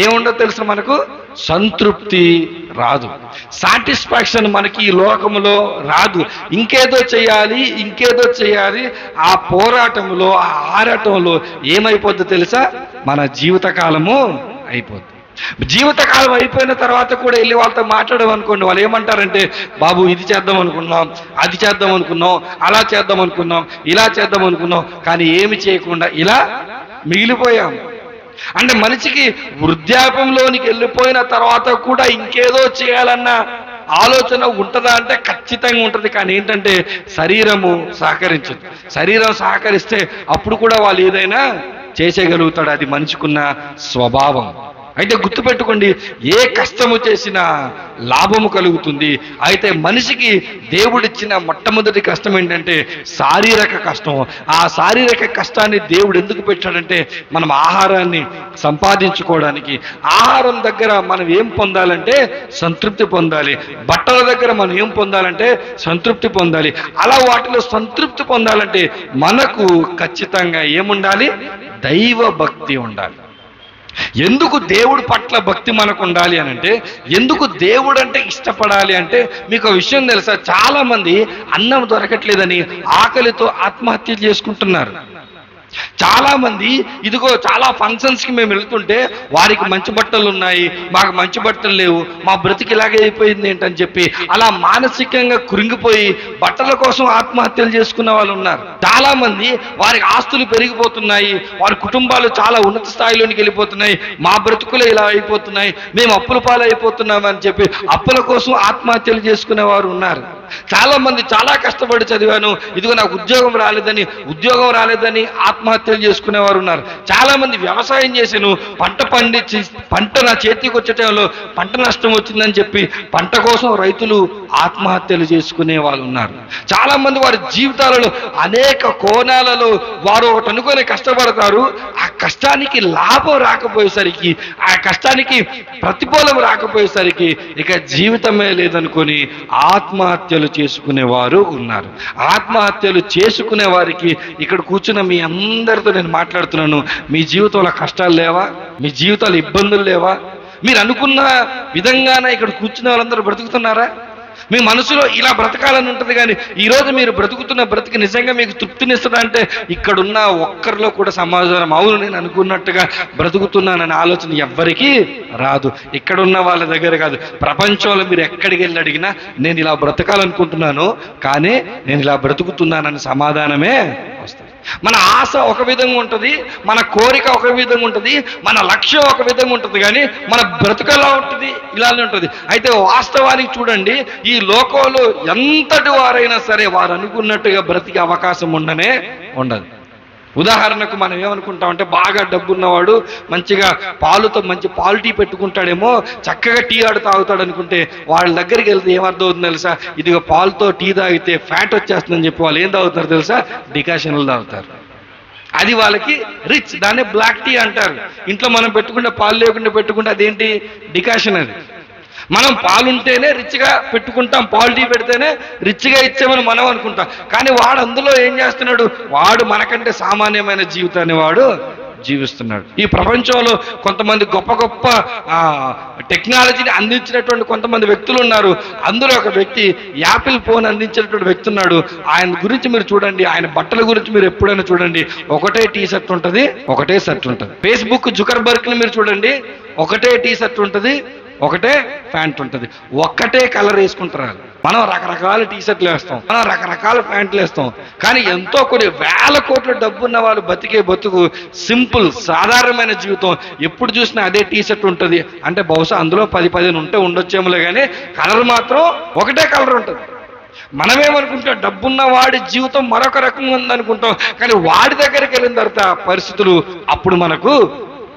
ఏముండదు తెలుసా? మనకు సంతృప్తి రాదు, సాటిస్ఫాక్షన్ మనకి ఈ లోకంలో రాదు. ఇంకేదో చేయాలి. ఆ పోరాటంలో, ఆ ఆరాటంలో ఏమైపోద్ది తెలుసా? మన జీవితకాలము అయిపోద్ది. జీవితకాలం అయిపోయిన తర్వాత కూడా వెళ్ళి వాళ్ళతో మాట్లాడమనుకోండి, వాళ్ళు ఏమంటారంటే, బాబు ఇది చేద్దాం అనుకున్నాం, అది చేద్దాం అనుకున్నాం, అలా చేద్దాం అనుకున్నాం, ఇలా చేద్దాం అనుకున్నాం, కానీ ఏమి చేయకుండా ఇలా మిగిలిపోయాం. అంటే మనిషికి వృద్ధాప్యంలోనికి వెళ్ళిపోయిన తర్వాత కూడా ఇంకేదో చేయాలన్న ఆలోచన ఉంటుందా అంటే ఖచ్చితంగా ఉంటుంది. కానీ ఏంటంటే శరీరము సహకరించదు. శరీరం సహకరిస్తే అప్పుడు కూడా వాళ్ళు ఏదైనా చేసేయగలుగుతాడు. అది మనిషికున్న స్వభావం. అయితే గుర్తుపెట్టుకోండి, ఏ కష్టము చేసినా లాభము కలుగుతుంది. అయితే మనిషికి దేవుడిచ్చిన మొట్టమొదటి కష్టం ఏంటంటే శారీరక కష్టం. ఆ శారీరక కష్టాన్ని దేవుడు ఎందుకు పెట్టాడంటే మనం ఆహారాన్ని సంపాదించుకోవడానికి. ఆహారం దగ్గర మనం ఏం పొందాలంటే సంతృప్తి పొందాలి. బట్టల దగ్గర మనం ఏం పొందాలంటే సంతృప్తి పొందాలి. అలా వాటిలో సంతృప్తి పొందాలంటే మనకు ఖచ్చితంగా ఏముండాలి? దైవ భక్తి ఉండాలి. ఎందుకు దేవుడి పట్ల భక్తి మనకు ఉండాలి అని అంటే, ఎందుకు దేవుడు అంటే ఇష్టపడాలి అంటే, మీకు విషయం తెలుసా? చాలా మంది అన్నం దొరకట్లేదని ఆకలితో ఆత్మహత్య చేసుకుంటున్నారు. చాలా మంది ఇదిగో చాలా ఫంక్షన్స్కి మేము వెళ్తుంటే వారికి మంచి బట్టలు ఉన్నాయి, మాకు మంచి బట్టలు లేవు, మా బ్రతికి ఇలాగే అయిపోయింది ఏంటని చెప్పి అలా మానసికంగా కృంగిపోయి బట్టల కోసం ఆత్మహత్యలు చేసుకున్న వాళ్ళు ఉన్నారు. చాలా మంది వారికి ఆస్తులు పెరిగిపోతున్నాయి, వారి కుటుంబాలు చాలా ఉన్నత స్థాయిలోనికి వెళ్ళిపోతున్నాయి, మా బ్రతుకులే ఇలా అయిపోతున్నాయి, మేము అప్పుల పాలు అయిపోతున్నామని చెప్పి అప్పుల కోసం ఆత్మహత్యలు చేసుకునే వారు ఉన్నారు. చాలా మంది చాలా కష్టపడి చదివాను, ఇదిగో నాకు ఉద్యోగం రాలేదని ఆత్మహత్యలు చేసుకునేవారు ఉన్నారు. చాలా మంది వ్యవసాయం చేసాను, పంట నా చేతికి వచ్చే టైంలో పంట నష్టం వచ్చిందని చెప్పి పంట కోసం రైతులు ఆత్మహత్యలు చేసుకునే వాళ్ళు ఉన్నారు. చాలా మంది వారి జీవితాలలో అనేక కోణాలలో వారు ఒకటి అనుకొని కష్టపడతారు. ఆ కష్టానికి లాభం రాకపోయేసరికి, ఆ కష్టానికి ప్రతిఫలం రాకపోయేసరికి ఇక జీవితమే లేదనుకొని ఆత్మహత్యలు చేసుకునేవారు ఉన్నారు. ఆత్మహత్యలు చేసుకునే వారికి ఇక్కడ కూర్చున్న మీ అందరితో నేను మాట్లాడుతున్నాను. మీ జీవితంలో కష్టాలు లేవా? మీ జీవితాలు ఇబ్బందులు లేవా? మీరు అనుకున్న విధంగానే ఇక్కడ కూర్చున్న వాళ్ళందరూ బ్రతుకుతున్నారా? మీ మనసులో ఇలా బ్రతకాలని ఉంటుంది, కానీ ఈరోజు మీరు బ్రతుకుతున్న బ్రతికి నిజంగా మీకు తృప్తినిస్తుందా అంటే ఇక్కడున్న ఒక్కరిలో కూడా సమాధానం అవును నేను అనుకున్నట్టుగా బ్రతుకుతున్నానని ఆలోచన ఎవ్వరికీ రాదు. ఇక్కడున్న వాళ్ళ దగ్గర కాదు, ప్రపంచంలో మీరు ఎక్కడికి వెళ్ళి అడిగినా నేను ఇలా బ్రతకాలనుకుంటున్నాను కానీ నేను ఇలా బ్రతుకుతున్నానని సమాధానమే వస్తుంది. మన ఆశ ఒక విధంగా ఉంటుంది, మన కోరిక ఒక విధంగా ఉంటుంది, మన లక్ష్యం ఒక విధంగా ఉంటుంది, కానీ మన బ్రతుకలా ఉంటుంది, ఇలానే ఉంటుంది. అయితే వాస్తవానికి చూడండి, ఈ లోకంలో ఎంతటి వారైనా సరే వారు అనుకున్నట్టుగా బ్రతికే అవకాశం ఉండదు. ఉదాహరణకు మనం ఏమనుకుంటామంటే బాగా డబ్బున్నవాడు మంచిగా పాలుతో మంచి పాలు టీ పెట్టుకుంటాడేమో, చక్కగా టీ ఆడు తాగుతాడు అనుకుంటే వాళ్ళ దగ్గరికి వెళ్తే ఏమర్థం అవుతుంది తెలుసా? ఇదిగో పాలుతో టీ తాగితే ఫ్యాట్ వచ్చేస్తుందని చెప్పి వాళ్ళు ఏం తాగుతారు తెలుసా? డికాషన్లు తాగుతారు. అది వాళ్ళకి రిచ్, దాన్ని బ్లాక్ టీ అంటారు. ఇంట్లో మనం పెట్టుకుంటే పాలు లేకుండా పెట్టుకుంటే అదేంటి? డికాషన్. అది మనం పాలుంటేనే రిచ్గా పెట్టుకుంటాం, పాలు టీ పెడితేనే రిచ్గా ఇచ్చామని మనం అనుకుంటాం. కానీ వాడు అందులో ఏం చేస్తున్నాడు? వాడు మనకంటే సామాన్యమైన జీవితాన్ని వాడు జీవిస్తున్నాడు. ఈ ప్రపంచంలో కొంతమంది గొప్ప గొప్ప టెక్నాలజీని అందించినటువంటి కొంతమంది వ్యక్తులు ఉన్నారు. అందులో ఒక వ్యక్తి యాపిల్ ఫోన్ అందించినటువంటి వ్యక్తి ఉన్నాడు. ఆయన గురించి మీరు చూడండి, ఆయన బట్టల గురించి మీరు ఎప్పుడైనా చూడండి, ఒకటే టీ షర్ట్ ఉంటుంది, ఒకటే షర్ట్ ఉంటుంది. ఫేస్బుక్ జుకర్బర్గ్ని మీరు చూడండి, ఒకటే టీ షర్ట్ ఉంటుంది, ఒకటే ప్యాంట్ ఉంటుంది, ఒక్కటే కలర్ వేసుకుంటారు. మనం రకరకాల టీ షర్ట్లు వేస్తాం, మనం రకరకాల ప్యాంట్లు వేస్తాం. కానీ ఎంతో కొన్ని వేల కోట్ల డబ్బున్న వాళ్ళు బతికే బతుకు సింపుల్ సాధారణమైన జీవితం. ఎప్పుడు చూసినా అదే టీ షర్ట్ ఉంటుంది. అంటే బహుశా అందులో 10-15 ఉండొచ్చేమోలే, కానీ కలర్ మాత్రం ఒకటే కలర్ ఉంటుంది. మనమేమనుకుంటాం, డబ్బున్న వాడి జీవితం మరొక రకంగా ఉందనుకుంటాం, కానీ వాడి దగ్గరికి వెళ్ళిన తర్వాత పరిస్థితులు అప్పుడు మనకు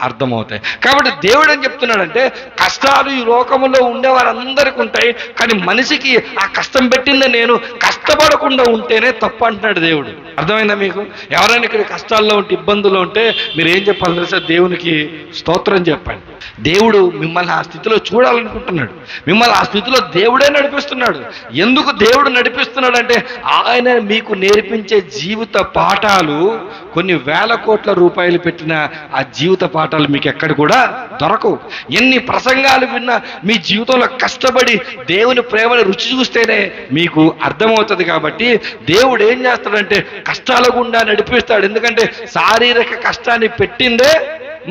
అర్థమవుతాయి. కాబట్టి దేవుడు ఏం చెప్తున్నాడంటే, కష్టాలు ఈ లోకంలో ఉండేవారందరికీ ఉంటాయి, కానీ మనిషికి ఆ కష్టం పెట్టిందే నేను కష్టపడకుండా ఉంటేనే తప్పు అంటున్నాడు దేవుడు. అర్థమైందా మీకు? ఎవరైనా ఇక్కడ కష్టాల్లో ఉంటే, ఇబ్బందుల్లో ఉంటే మీరు ఏం చెప్పాలి తెలుసా? దేవునికి స్తోత్రం చెప్పండి. దేవుడు మిమ్మల్ని ఆ స్థితిలో చూడాలనుకుంటున్నాడు. మిమ్మల్ని ఆ స్థితిలో దేవుడే నడిపిస్తున్నాడు. ఎందుకు దేవుడు నడిపిస్తున్నాడు అంటే, ఆయన మీకు నేర్పించే జీవిత పాఠాలు కొన్ని వేల కోట్ల రూపాయలు పెట్టిన ఆ జీవిత పాఠాలు మీకు ఎక్కడ కూడా దొరకవు. ఎన్ని ప్రసంగాలు విన్నా మీ జీవితంలో కష్టపడి దేవుని ప్రేమను రుచి చూస్తేనే మీకు అర్థమవుతుంది. కాబట్టి దేవుడు ఏం చేస్తాడంటే కష్టాల గుండా నడిపిస్తాడు. ఎందుకంటే శారీరక కష్టాన్ని పెట్టిందే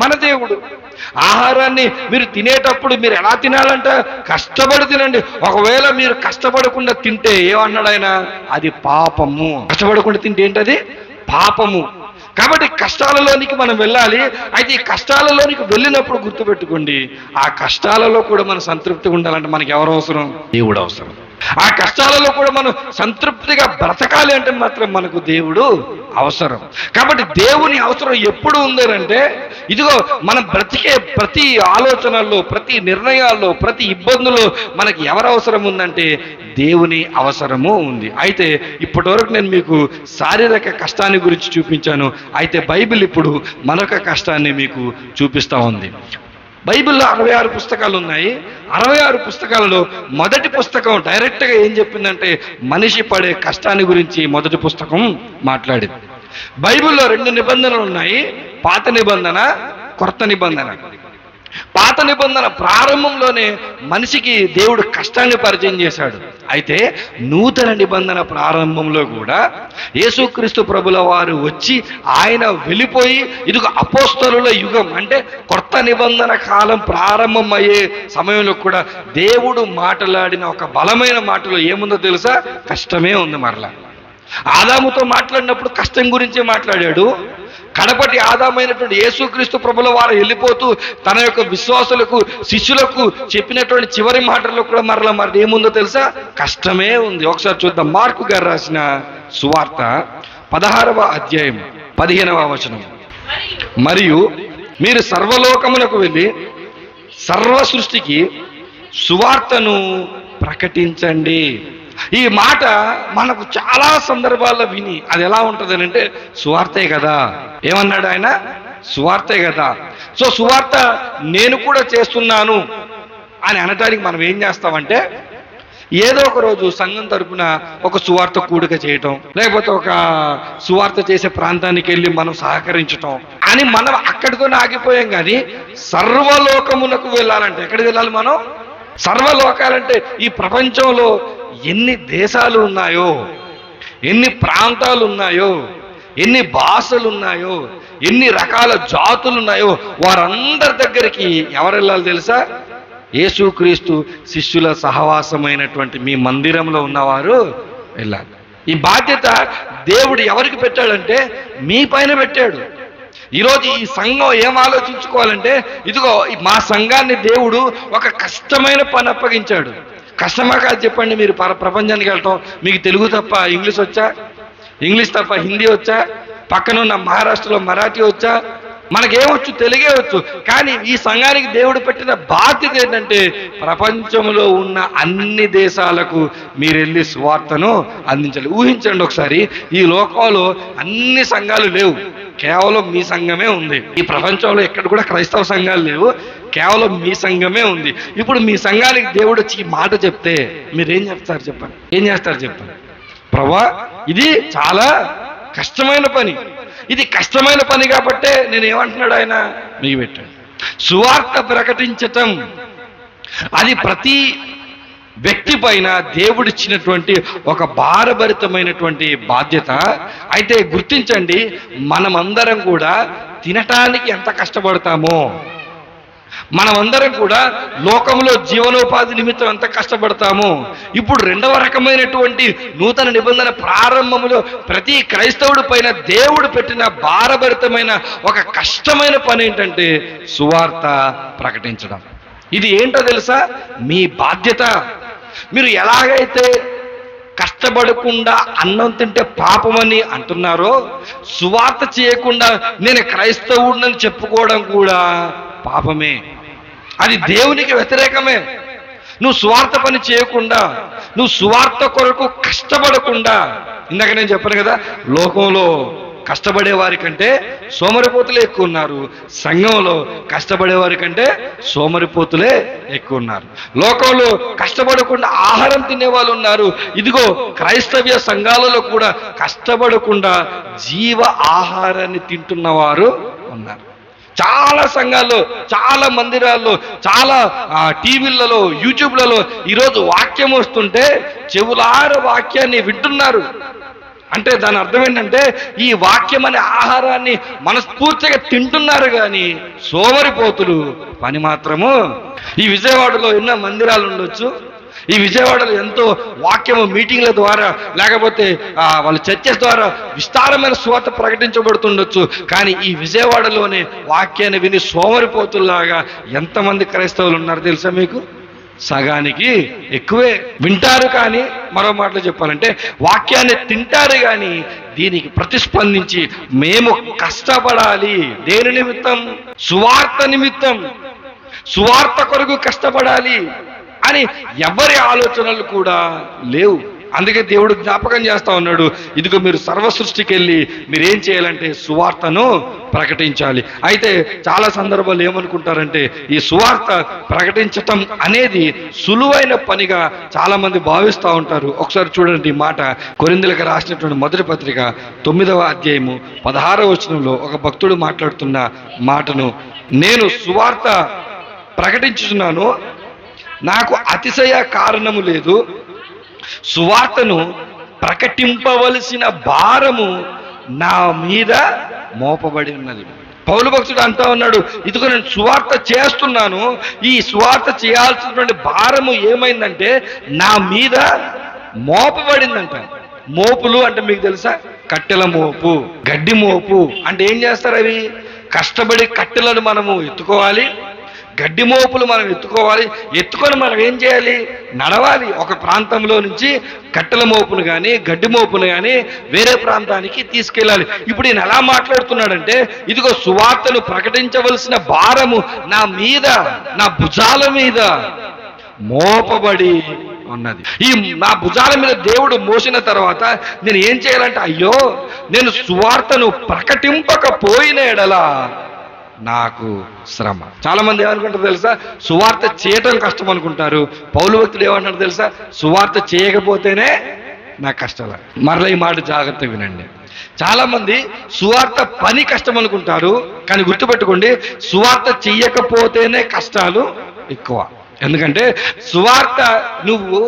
మన దేవుడు. ఆహారాన్ని మీరు తినేటప్పుడు మీరు ఎలా తినాలంట? కష్టపడి తినండి. ఒకవేళ మీరు కష్టపడకుండా తింటే ఏమన్నాడు ఆయన? అది పాపము. కష్టపడకుండా తింటే ఏంటది? పాపము. కాబట్టి కష్టాలలోనికి మనం వెళ్ళాలి. అయితే ఈ కష్టాలలోనికి వెళ్ళినప్పుడు గుర్తుపెట్టుకోండి, ఆ కష్టాలలో కూడా మనం సంతృప్తిగా ఉండాలంటే మనకి ఎవరు అవసరం? దేవుడు అవసరం. ఆ కష్టాలలో కూడా మనం సంతృప్తిగా బ్రతకాలి అంటే మాత్రం మనకు దేవుడు అవసరం. కాబట్టి దేవుని అవసరం ఎప్పుడు ఉందంటే, ఇదిగో మనం బ్రతికే ప్రతి ఆలోచనల్లో, ప్రతి నిర్ణయాల్లో, ప్రతి ఇబ్బందులో మనకి ఎవరు అవసరం ఉందంటే దేవుని అవసరము ఉంది. అయితే ఇప్పటివరకు నేను మీకు శారీరక కష్టాన్ని గురించి చూపించాను. అయితే బైబిల్ ఇప్పుడు మరొక కష్టాన్ని మీకు చూపిస్తూ ఉంది. బైబిల్లో 66 పుస్తకాలు ఉన్నాయి. 66 పుస్తకాలలో మొదటి పుస్తకం డైరెక్ట్గా ఏం చెప్పిందంటే మనిషి పడే కష్టాన్ని గురించి మొదటి పుస్తకం మాట్లాడింది. బైబిల్లో 2 నిబంధనలు ఉన్నాయి, పాత నిబంధన, కొత్త నిబంధన. పాత నిబంధన ప్రారంభంలోనే మనిషికి దేవుడు కష్టాన్ని పరిచయం చేశాడు. అయితే నూతన నిబంధన ప్రారంభంలో కూడా యేసుక్రీస్తు ప్రభుల వారు వచ్చి ఆయన వెళ్ళిపోయి ఇదిగో అపోస్తలుల యుగం అంటే కొత్త నిబంధన కాలం ప్రారంభమయ్యే సమయంలో కూడా దేవుడు మాట్లాడిన ఒక బలమైన మాటలో ఏముందో తెలుసా? కష్టమే ఉంది. మరలా ఆదాముతో మాట్లాడినప్పుడు కష్టం గురించే మాట్లాడాడు. కడపటి ఆదామైనటువంటి యేసుక్రీస్తు ప్రభుల వారు వెళ్ళిపోతూ తన యొక్క విశ్వాసులకు, శిష్యులకు చెప్పినటువంటి చివరి మాటల్లో కూడా మరలా ఏముందో తెలుసా? కష్టమే ఉంది. ఒకసారి చూద్దాం. మార్కు గారు రాసిన సువార్త 16వ అధ్యాయం 15వ వచనం. మరియు మీరు సర్వలోకములకు వెళ్ళి సర్వ సృష్టికి సువార్తను ప్రకటించండి. ఈ మాట మనకు చాలా సందర్భాల్లో విని అది ఎలా ఉంటుంది అంటే సువార్తే కదా. ఏమన్నాడు ఆయన? సువార్తే కదా. సో సువార్త నేను కూడా చేస్తున్నాను అని అనటానికి మనం ఏం చేస్తామంటే ఏదో ఒక రోజు సంఘం తరపున ఒక సువార్త కూడిక చేయటం, లేకపోతే ఒక సువార్త చేసే ప్రాంతానికి వెళ్ళి మనం సహకరించటం అని మనం అక్కడితో ఆగిపోయాం. కానీ సర్వలోకమునకు వెళ్ళాలంటే ఎక్కడికి వెళ్ళాలి మనం? సర్వలోకాలంటే ఈ ప్రపంచంలో ఎన్ని దేశాలు ఉన్నాయో, ఎన్ని ప్రాంతాలు ఉన్నాయో, ఎన్ని భాషలు ఉన్నాయో, ఎన్ని రకాల జాతులు ఉన్నాయో వారందరి దగ్గరికి ఎవరు వెళ్ళాలి తెలుసా? యేసుక్రీస్తు శిష్యుల సహవాసమైనటువంటి మీ మందిరంలో ఉన్నవారు వెళ్ళాలి. ఈ బాధ్యత దేవుడు ఎవరికి పెట్టాడంటే మీ పైన పెట్టాడు. ఈరోజు ఈ సంఘం ఏం ఆలోచించుకోవాలంటే ఇదిగో మా సంఘాన్ని దేవుడు ఒక కష్టమైన పని అప్పగించాడు. కష్టమా కాదు చెప్పండి? మీరు ప్రపంచానికి వెళ్ళటం, మీకు తెలుగు తప్ప ఇంగ్లీష్ వచ్చా? ఇంగ్లీష్ తప్ప హిందీ వచ్చా? పక్కనున్న మహారాష్ట్రలో మరాఠీ వచ్చా? మనకేమొచ్చు? తెలుగే వచ్చు. కానీ ఈ సంఘానికి దేవుడు పెట్టిన బాధ్యత ఏంటంటే ప్రపంచంలో ఉన్న అన్ని దేశాలకు మీరు వెళ్ళి సువార్తను అందించాలి. ఊహించండి ఒకసారి, ఈ లోకంలో అన్ని సంఘాలు లేవు, కేవలం మీ సంఘమే ఉంది. ఈ ప్రపంచంలో ఎక్కడ కూడా క్రైస్తవ సంఘాలు లేవు, కేవలం మీ సంఘమే ఉంది. ఇప్పుడు మీ సంఘానికి దేవుడు వచ్చి ఈ మాట చెప్తే మీరేం చెప్తారు చెప్పండి? ఏం చేస్తారు చెప్పండి? ప్రభా, ఇది చాలా కష్టమైన పని, ఇది కష్టమైన పని కాబట్టే నేను ఏమంటున్నాడు ఆయన? మీకు పెట్టాడు సువార్త ప్రకటించటం. అది ప్రతి వ్యక్తి పైన దేవుడిచ్చినటువంటి ఒక భారభరితమైనటువంటి బాధ్యత. అయితే గుర్తించండి, మనమందరం కూడా తినటానికి ఎంత కష్టపడతామో, మనమందరం కూడా లోకంలో జీవనోపాధి నిమిత్తం ఎంత కష్టపడతామో, ఇప్పుడు రెండవ రకమైనటువంటి నూతన నిబంధన ప్రారంభంలో ప్రతి క్రైస్తవుడి పైన దేవుడు పెట్టిన భారభరితమైన ఒక కష్టమైన పని ఏంటంటే సువార్త ప్రకటించడం. ఇది ఏంటో తెలుసా? మీ బాధ్యత. మీరు ఎలాగైతే కష్టపడకుండా అన్నం తింటే పాపమని అంటున్నారో, సువార్త చేయకుండా నేను క్రైస్తవుడిని చెప్పుకోవడం కూడా పాపమే. అది దేవునికి వ్యతిరేకమే. నువ్వు సువార్త పని చేయకుండా, నువ్వు సువార్త కొరకు కష్టపడకుండా, ఇందాక నేను చెప్పాను కదా, లోకంలో కష్టపడే వారి కంటే సోమరిపోతులే ఎక్కువ ఉన్నారు, సంఘంలో కష్టపడేవారి కంటే సోమరిపోతులే ఎక్కువ ఉన్నారు. లోకంలో కష్టపడకుండా ఆహారం తినే వాళ్ళు ఉన్నారు, ఇదిగో క్రైస్తవ్య సంఘాలలో కూడా కష్టపడకుండా జీవ ఆహారాన్ని తింటున్నవారు ఉన్నారు. చాలా సంఘాల్లో, చాలా మందిరాల్లో, చాలా టీవీలలో, యూట్యూబ్లలో ఈరోజు వాక్యం వస్తుంటే చెవులార వాక్యాన్ని వింటున్నారు. అంటే దాని అర్థం ఏంటంటే ఈ వాక్యం అనే ఆహారాన్ని మనస్ఫూర్తిగా తింటున్నారు, కానీ సోమరిపోతులు పని మాత్రము. ఈ విజయవాడలో ఎన్నో మందిరాలు ఉండొచ్చు, ఈ విజయవాడలో ఎంతో వాక్యము మీటింగ్ల ద్వారా లేకపోతే వాళ్ళ చర్చస్ ద్వారా విస్తారమైన సువార్త ప్రకటించబడుతుండొచ్చు. కానీ ఈ విజయవాడలోనే వాక్యాన్ని విని సోమరిపోతుల్లాగా ఎంతమంది క్రైస్తవులు ఉన్నారు తెలుసా మీకు? సగానికి ఎక్కువే. వింటారు కానీ, మరో మాటలు చెప్పాలంటే వాక్యాన్ని తింటారు కానీ దీనికి ప్రతిస్పందించి మేము కష్టపడాలి. దేని నిమిత్తం? సువార్త నిమిత్తం, సువార్త కొరకు కష్టపడాలి అని ఎవరి ఆలోచనలు కూడా లేవు. అందుకే దేవుడు జ్ఞాపకం చేస్తా ఉన్నాడు, ఇదిగో మీరు సర్వ సృష్టికి వెళ్ళి మీరేం చేయాలంటే సువార్తను ప్రకటించాలి. అయితే చాలా సందర్భాలు ఏమనుకుంటారంటే ఈ సువార్త ప్రకటించటం అనేది సులువైన పనిగా చాలా మంది భావిస్తూ ఉంటారు. ఒకసారి చూడండి ఈ మాట, కొరింథీయులకు రాసినటువంటి మొదటి పత్రిక 9వ అధ్యాయము 16వ వచనంలో ఒక భక్తుడు మాట్లాడుతున్న మాటను, నేను సువార్త ప్రకటించుతున్నాను, నాకు అతిశయ కారణము లేదు, సువార్తను ప్రకటింపవలసిన భారము నా మీద మోపబడి ఉన్నది. పౌలు భక్తుడు అంటా ఉన్నాడు, ఇదిగో నేను సువార్త చేస్తున్నాను, ఈ సువార్త చేయాల్సినటువంటి భారము ఏమైందంటే నా మీద మోపబడిందంట. మోపులు అంటే మీకు తెలుసా? కట్టెల మోపు, గడ్డి మోపు అంటే ఏం చేస్తారు? అవి కష్టపడి కట్టెలను మనము ఎత్తుకోవాలి, గడ్డి మోపులు మనం ఎత్తుకోవాలి. ఎత్తుకొని మనం ఏం చేయాలి? నడవాలి. ఒక ప్రాంతంలో నుంచి కట్టెల మోపును కానీ గడ్డి మోపును కానీ వేరే ప్రాంతానికి తీసుకెళ్ళాలి. ఇప్పుడు ఈయన ఎలా మాట్లాడుతున్నాడంటే ఇదిగో సువార్తను ప్రకటించవలసిన భారము నా మీద, నా భుజాల మీద మోపబడి ఉన్నది. ఈ నా భుజాల మీద దేవుడు మోసిన తర్వాత నేను ఏం చేయాలంటే, అయ్యో నేను సువార్తను ప్రకటింపకపోయిన ఎడల నాకు శ్రమ. చాలా మంది ఏమనుకుంటారు తెలుసా, సువార్త చేయటం కష్టం అనుకుంటారు. పౌలు భక్తుడు ఏమంటారు తెలుసా, సువార్త చేయకపోతేనే నాకు కష్టాలు. మరలా ఈ మాట జాగ్రత్తగా వినండి. చాలా మంది సువార్త పని కష్టం అనుకుంటారు, కానీ గుర్తుపెట్టుకోండి, సువార్త చెయ్యకపోతేనే కష్టాలు ఎక్కువ. ఎందుకంటే సువార్త నువ్వు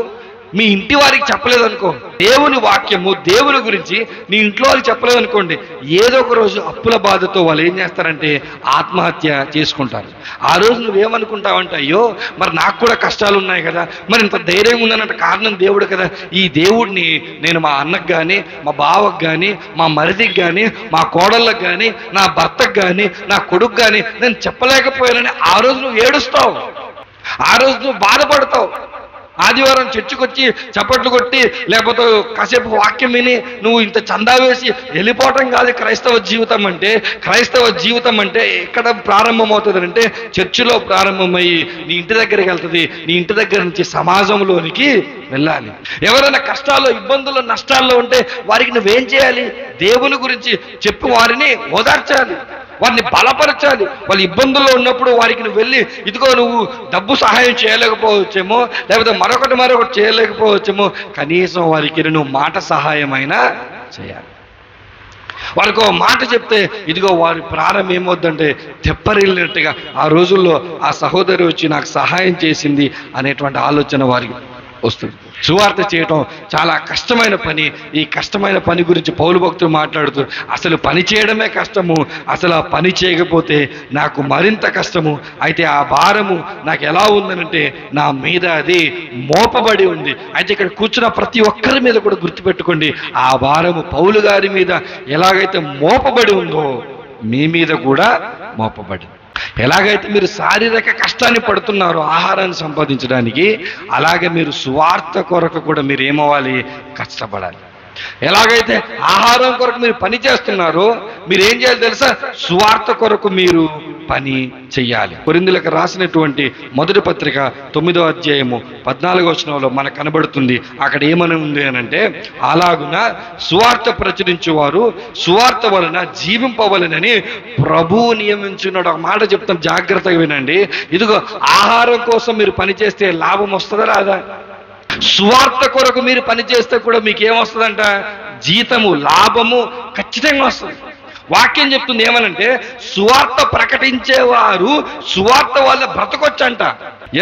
మీ ఇంటి వారికి చెప్పలేదు అనుకో, దేవుని వాక్యము దేవుని గురించి నీ ఇంట్లో వారికి చెప్పలేదు అనుకోండి, ఏదో ఒక రోజు అప్పుల బాధతో వాళ్ళు ఏం చేస్తారంటే ఆత్మహత్య చేసుకుంటారు. ఆ రోజు నువ్వేమనుకుంటావంటే, అయ్యో మరి నాకు కూడా కష్టాలు ఉన్నాయి కదా, మరి ఇంత ధైర్యం ఉందనంటే కారణం దేవుడు కదా. ఈ దేవుడిని నేను మా అన్నకు కానీ, మా బావకు కానీ, మా మరిదికి కానీ, మా కోడళ్ళకు కానీ, నా భర్తకు కానీ, నా కొడుకు కానీ నేను చెప్పలేకపోయానని ఆ రోజు నువ్వు ఏడుస్తావు, ఆ రోజు నువ్వు బాధపడతావు. ఆదివారం చర్చికి వచ్చి చప్పట్లు కొట్టి లేకపోతే కాసేపు వాక్యం విని నువ్వు ఇంత చందా వేసి వెళ్ళిపోవటం కాదు క్రైస్తవ జీవితం అంటే. క్రైస్తవ జీవితం అంటే ఎక్కడ ప్రారంభమవుతుంది అంటే చర్చిలో ప్రారంభమయ్యి నీ ఇంటి దగ్గరికి వెళ్తుంది. నీ ఇంటి దగ్గర నుంచి సమాజంలోనికి వెళ్ళాలి. ఎవరైనా కష్టాల్లో, ఇబ్బందుల్లో, నష్టాల్లో ఉంటే వారికి నువ్వేం చేయాలి? దేవుని గురించి చెప్పి వారిని ఓదార్చాలి, వారిని బలపరచాలి. వాళ్ళు ఇబ్బందుల్లో ఉన్నప్పుడు వారికి నువ్వు వెళ్ళి, ఇదిగో నువ్వు డబ్బు సహాయం చేయలేకపోవచ్చేమో, లేకపోతే మరొకటి చేయలేకపోవచ్చేమో, కనీసం వారికి నువ్వు మాట సహాయం అయినా చేయాలి. వారికి ఒక మాట చెప్తే ఇదిగో వారి ప్రారంభం ఏమవుద్దంటే తెప్పరిల్లినట్టుగా ఆ రోజుల్లో ఆ సహోదరి వచ్చి నాకు సహాయం చేసింది అనేటువంటి ఆలోచన వారికి వస్తుంది. సువార్త చేయటం చాలా కష్టమైన పని. ఈ కష్టమైన పని గురించి పౌలు భక్తులు మాట్లాడుతూ, అసలు పని చేయడమే కష్టము, అసలు ఆ పని చేయకపోతే నాకు మరింత కష్టము. అయితే ఆ భారము నాకు ఎలా ఉందనంటే నా మీద అది మోపబడి ఉంది. అయితే ఇక్కడ కూర్చున్న ప్రతి ఒక్కరి మీద కూడా గుర్తుపెట్టుకోండి, ఆ భారము పౌలు గారి మీద ఎలాగైతే మోపబడి ఉందో మీ మీద కూడా మోపబడి. ఎలాగైతే మీరు శారీరక కష్టాన్ని పడుతున్నారో ఆహారాన్ని సంపాదించడానికి, అలాగే మీరు సువార్త కొరకు కూడా మీరు ఏమవ్వాలి? కష్టపడాలి. ఎలాగైతే ఆహారం కొరకు మీరు పని చేస్తున్నారో మీరు ఏం చేయాలి తెలుసా? సువార్త కొరకు మీరు పని చెయ్యాలి. కొరింథీయులకు రాసినటువంటి మొదటి పత్రిక 9వ అధ్యాయము 14వ వచనంలో మనకు కనబడుతుంది. అక్కడ ఏమని ఉంది అనంటే, అలాగున సువార్త ప్రచురించేవారు సువార్త వలన జీవింపవలనని ప్రభువు నియమించున్నాడు. ఒక మాట చెప్తాను, జాగ్రత్తగా వినండి. ఇదిగో ఆహారం కోసం మీరు పని చేస్తే లాభం వస్తుందా రాదా? సువార్త కొరకు మీరు పని చేస్తే కూడా మీకు ఏమొస్తుందంట? జీతము, లాభము ఖచ్చితంగా వస్తుంది. వాక్యం చెప్తుంది ఏమనంటే, సువార్త ప్రకటించేవారు సువార్త వల్ల బ్రతకొచ్చంట.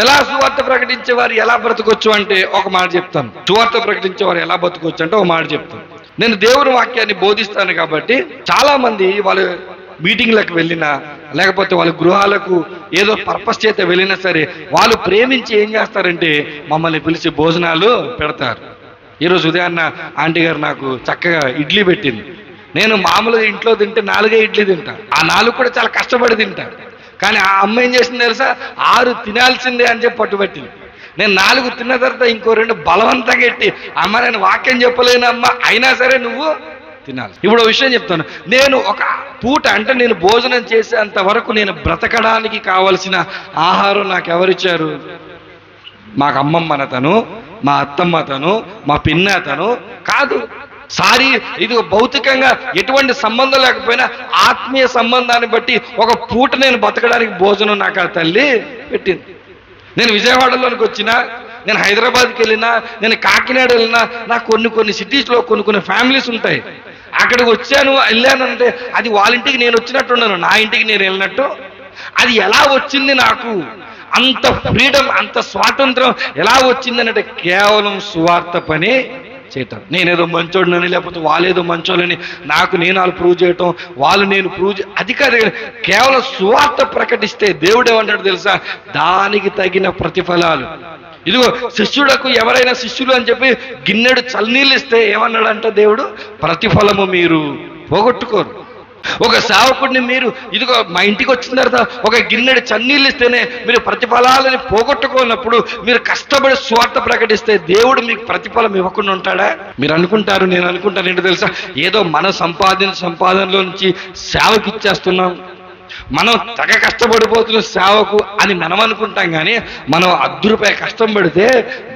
ఎలా సువార్త ప్రకటించేవారు ఎలా బ్రతకొచ్చు అంటే ఒక మాట చెప్తాను. సువార్త ప్రకటించేవారు ఎలా బ్రతకొచ్చు అంటే ఒక మాట చెప్తాను. నేను దేవుని వాక్యాన్ని బోధిస్తాను కాబట్టి చాలా మంది వాళ్ళు మీటింగ్లకు వెళ్ళినా లేకపోతే వాళ్ళ గృహాలకు ఏదో పర్పస్ చేత వెళ్ళినా సరే వాళ్ళు ప్రేమించి ఏం చేస్తారంటే మమ్మల్ని పిలిచి భోజనాలు పెడతారు. ఈరోజు ఉదయాన్న ఆంటీ గారు నాకు చక్కగా ఇడ్లీ పెట్టింది. నేను మామూలుగా ఇంట్లో తింటే 4 ఇడ్లీ తింటా. ఆ 4 కూడా చాలా కష్టపడి తింటా. కానీ ఆ అమ్మ ఏం చేసింది తెలుసా? 6 తినాల్సిందే అని చెప్పి పట్టుబట్టింది. నేను 4 తిన్న తర్వాత ఇంకో 2 బలవంతంగా ఎట్టి, అమ్మ నేను వాక్యం చెప్పలేనమ్మా, అయినా సరే నువ్వు తినాలి. ఇప్పుడు విషయం చెప్తాను. నేను ఒక పూట అంటే నేను భోజనం చేసేంత వరకు నేను బ్రతకడానికి కావలసిన ఆహారం నాకు ఎవరిచ్చారు? మాకు అమ్మమ్మ తను, మా అత్తమ్మ తను, మా పిన్న తను కాదు. ఇది భౌతికంగా ఎటువంటి సంబంధం లేకపోయినా ఆత్మీయ సంబంధాన్ని బట్టి ఒక పూట నేను బతకడానికి భోజనం నాకు ఆ తల్లి పెట్టింది. నేను విజయవాడలోనికి వచ్చినా, నేను హైదరాబాద్కి వెళ్ళినా, నేను కాకినాడ వెళ్ళినా, నాకు కొన్ని సిటీస్లో కొన్ని ఫ్యామిలీస్ ఉంటాయి. అక్కడికి వెళ్ళానంటే అది వాళ్ళ ఇంటికి నేను వచ్చినట్టున్నాను, నా ఇంటికి నేను వెళ్ళినట్టు. అది ఎలా వచ్చింది నాకు? అంత ఫ్రీడమ్, అంత స్వాతంత్రం ఎలా వచ్చింది అంటే కేవలం సువార్త పని చేయటం. నేనేదో మంచోడినని లేకపోతే వాళ్ళేదో మంచోళ్ళని నాకు నేను వాళ్ళు ప్రూవ్ చేయటం, వాళ్ళు నేను ప్రూవ్ అది కాదు. కేవలం సువార్త ప్రకటిస్తే దేవుడు ఏమంటాడు తెలుసా? దానికి తగిన ప్రతిఫలాలు. ఇదిగో శిష్యులకు ఎవరైనా శిష్యులు అని చెప్పి గిన్నెడు చల్లనీళ్ళు ఇస్తే ఏమన్నాడంట దేవుడు? ప్రతిఫలము మీరు పోగొట్టుకోరు. ఒక సేవకుడిని మీరు ఇదిగో మా ఇంటికి వచ్చిన తర్వాత ఒక గిన్నెడు చన్నీళ్ళు ఇస్తేనే మీరు ప్రతిఫలాలని పోగొట్టుకున్నప్పుడు మీరు కష్టపడి స్వార్థ ప్రకటిస్తే దేవుడు మీకు ప్రతిఫలం ఇవ్వకుండా ఉంటాడా? మీరు అనుకుంటారు, నేను అనుకుంటాను ఏంటో తెలుసా? ఏదో మన సంపాదనలో నుంచి సేవకి ఇచ్చేస్తున్నాం. మనం తెగ కష్టపడిపోతున్న సేవకు అని మనం అనుకుంటాం, కానీ మనం ₹10 కష్టం పడితే